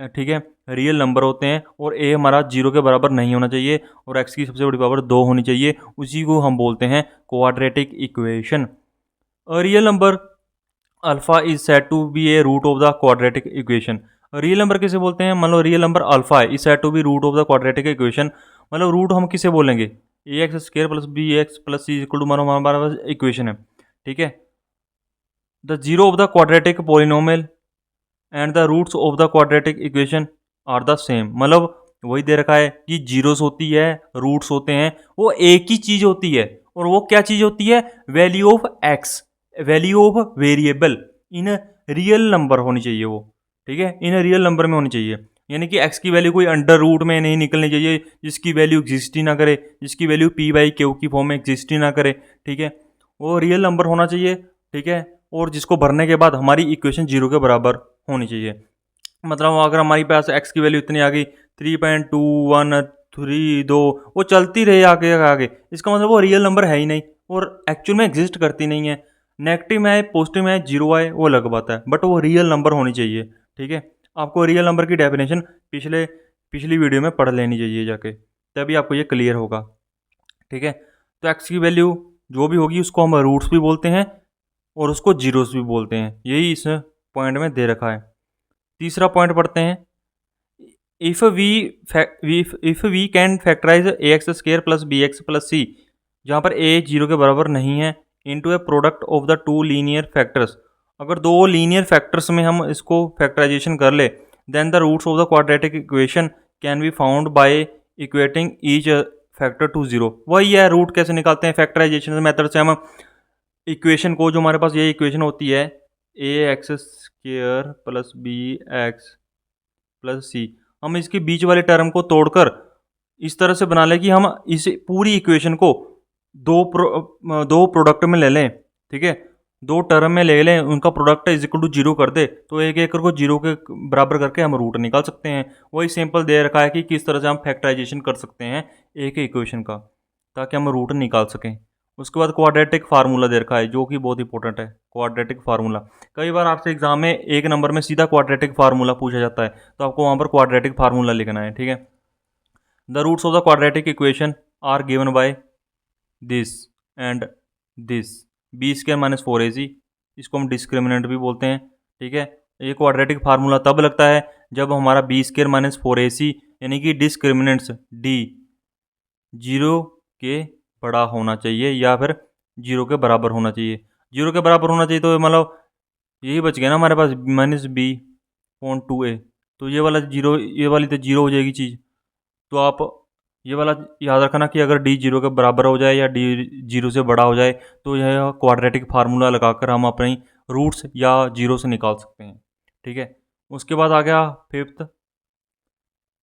ठीक है, रियल नंबर होते हैं। और ए हमारा जीरो के बराबर नहीं होना चाहिए और एक्स की सबसे बड़ी पावर 2 होनी चाहिए। उसी को हम बोलते हैं quadratic equation. A real number alpha is said to be a root of the quadratic equation. Real number किसे बोलते हैं, मान लो रियल नंबर अल्फा है, is said to be root of the quadratic equation. मतलब रूट हम किसे बोलेंगे, a x square plus b x plus c equal to मानो हमारे पास इक्वेशन है, ठीक है। The zero of the quadratic polynomial and the roots of the quadratic equation are the same. मतलब वही दे रखा है कि जीरोस होती है, रूट्स होते हैं, वो एक ही चीज होती है। और वो क्या चीज होती है, value of x, value of variable in real number होनी चाहिए वो, ठीक है, इन रियल नंबर में होनी चाहिए। यानी कि एक्स की वैल्यू कोई अंडर रूट में नहीं निकलनी चाहिए जिसकी वैल्यू एग्जिस्ट ही ना करे, जिसकी वैल्यू पी बाई क्यू की फॉर्म में एग्जिस्ट ही ना करे, ठीक है। वो रियल नंबर होना चाहिए, ठीक है। और जिसको भरने के बाद हमारी इक्वेशन जीरो के बराबर होनी चाहिए। मतलब अगर हमारे पास एक्स की वैल्यू इतनी आ गई 3.213 वो चलती रही आगे आगे, इसका मतलब वो रियल नंबर है ही नहीं और एक्चुअल में एग्जिस्ट करती नहीं है। नेगेटिव में आए, पॉजिटिव में आए, जीरो आए, वो अलग बात है, बट वो रियल नंबर होनी चाहिए, ठीक है। आपको रियल नंबर की डेफिनेशन पिछली वीडियो में पढ़ लेनी चाहिए जाके, तभी आपको ये क्लियर होगा, ठीक है। तो एक्स की वैल्यू जो भी होगी उसको हम रूट्स भी बोलते हैं और उसको जीरोस भी बोलते हैं, यही इस पॉइंट में दे रखा है। तीसरा पॉइंट पढ़ते हैं। If we can factorize a x square plus b x plus c, जहाँ पर ए जीरो के बराबर नहीं है, into a product of the two linear factors. अगर दो लीनियर फैक्टर्स में हम इसको फैक्टराइजेशन कर ले, then the roots of the quadratic equation can be found by equating each factor to zero. वही है, रूट कैसे निकालते हैं, फैक्टराइजेशन मेथड से हम इक्वेशन को, जो हमारे पास ये इक्वेशन होती है a x square plus b x plus c, हम इसके बीच वाले टर्म को तोड़कर इस तरह से बना लें कि हम इस पूरी इक्वेशन को दो प्रोडक्ट में ले लें, ठीक है, दो टर्म में ले लें, उनका product is equal to zero कर दे, तो एक एक को जीरो के बराबर करके हम रूट निकाल सकते हैं। वही सिंपल दे रखा है कि किस तरह से हम फैक्टराइजेशन कर सकते हैं एक इक्वेशन का, ताकि हम रूट निकाल सकें। उसके बाद क्वाड्रेटिक फार्मूला दे रखा है जो कि बहुत इंपॉर्टेंट है, क्वाड्रेटिक फार्मूला। कई बार आपसे एग्जाम में एक नंबर में सीधा क्वाड्रेटिक फार्मूला पूछा जाता है, तो आपको वहाँ पर क्वाड्रेटिक फार्मूला लिखना है, ठीक है। The roots of the quadratic equation are given by this and this, b square minus 4ac, इसको हम डिस्क्रिमिनेंट भी बोलते हैं, ठीक है। ये क्वाड्रेटिक फार्मूला तब लगता है जब हमारा बी स्क्वायर माइनस 4ac यानी कि डिस्क्रिमिनेंट्स डी जीरो के बड़ा होना चाहिए या फिर जीरो के बराबर होना चाहिए। जीरो के बराबर होना चाहिए तो मतलब यही बच गया ना हमारे पास माइनस बी पॉइंट 2a, तो ये वाला जीरो, ये वाली तो जीरो हो जाएगी चीज़। तो आप ये वाला याद रखना कि अगर डी जीरो के बराबर हो जाए या डी जीरो से बड़ा हो जाए तो यह क्वाड्रेटिक फार्मूला लगाकर हम अपनी रूट्स या जीरो से निकाल सकते हैं, ठीक है। उसके बाद आ गया fifth,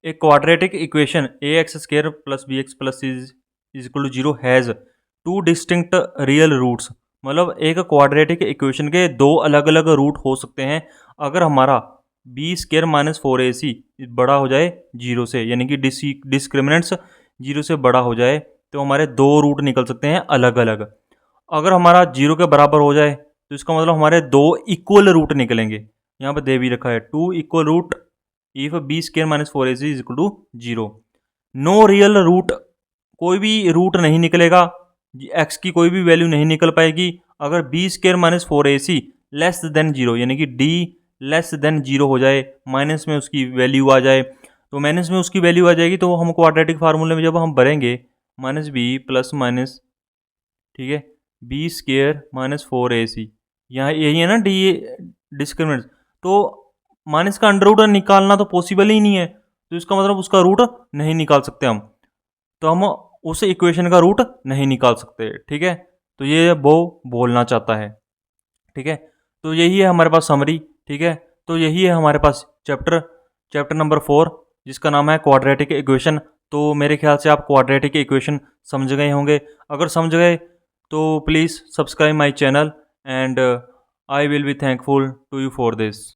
a quadratic equation a x square plus b x plus c is equal to zero has two distinct real roots. मतलब एक क्वाड्रेटिक इक्वेशन के दो अलग अलग रूट हो सकते हैं अगर हमारा बी स्क्र माइनस 4ac बड़ा हो जाए जीरो से, यानी कि डिस्क्रिमिनेंट्स जीरो से बड़ा हो जाए, तो हमारे दो रूट निकल सकते हैं अलग अलग। अगर हमारा जीरो के बराबर हो जाए तो इसका मतलब हमारे दो इक्वल रूट निकलेंगे। यहाँ पर दे भी रखा है two equal root if b square minus 4ac is equal to zero. No real root, कोई भी रूट नहीं निकलेगा, एक्स की कोई भी वैल्यू नहीं निकल पाएगी अगर b square minus 4ac less than zero, यानी कि डी लेस देन जीरो हो जाए, माइनस में उसकी वैल्यू आ जाए। तो माइनस में उसकी वैल्यू आ जाएगी तो हम क्वाड्रेटिक फार्मूले में जब हम भरेंगे माइनस बी प्लस माइनस, ठीक है, बी स्क्र माइनस 4ac, यहाँ यही है ना डी डिस्क्रिमिनेंट, तो माइनस का अंडर रूट निकालना तो पॉसिबल ही नहीं है, तो इसका मतलब उसका रूट नहीं निकाल सकते हम, तो हम उस इक्वेशन का रूट नहीं निकाल सकते, ठीक है। तो ये वो बोलना चाहता है, ठीक है। तो यही है हमारे पास समरी, ठीक है। तो यही है हमारे पास चैप्टर नंबर 4, जिसका नाम है क्वाड्रेटिक इक्वेशन। तो मेरे ख्याल से आप क्वाड्रेटिक इक्वेशन समझ गए होंगे। अगर समझ गए तो please subscribe my channel, and I will be thankful to you for this.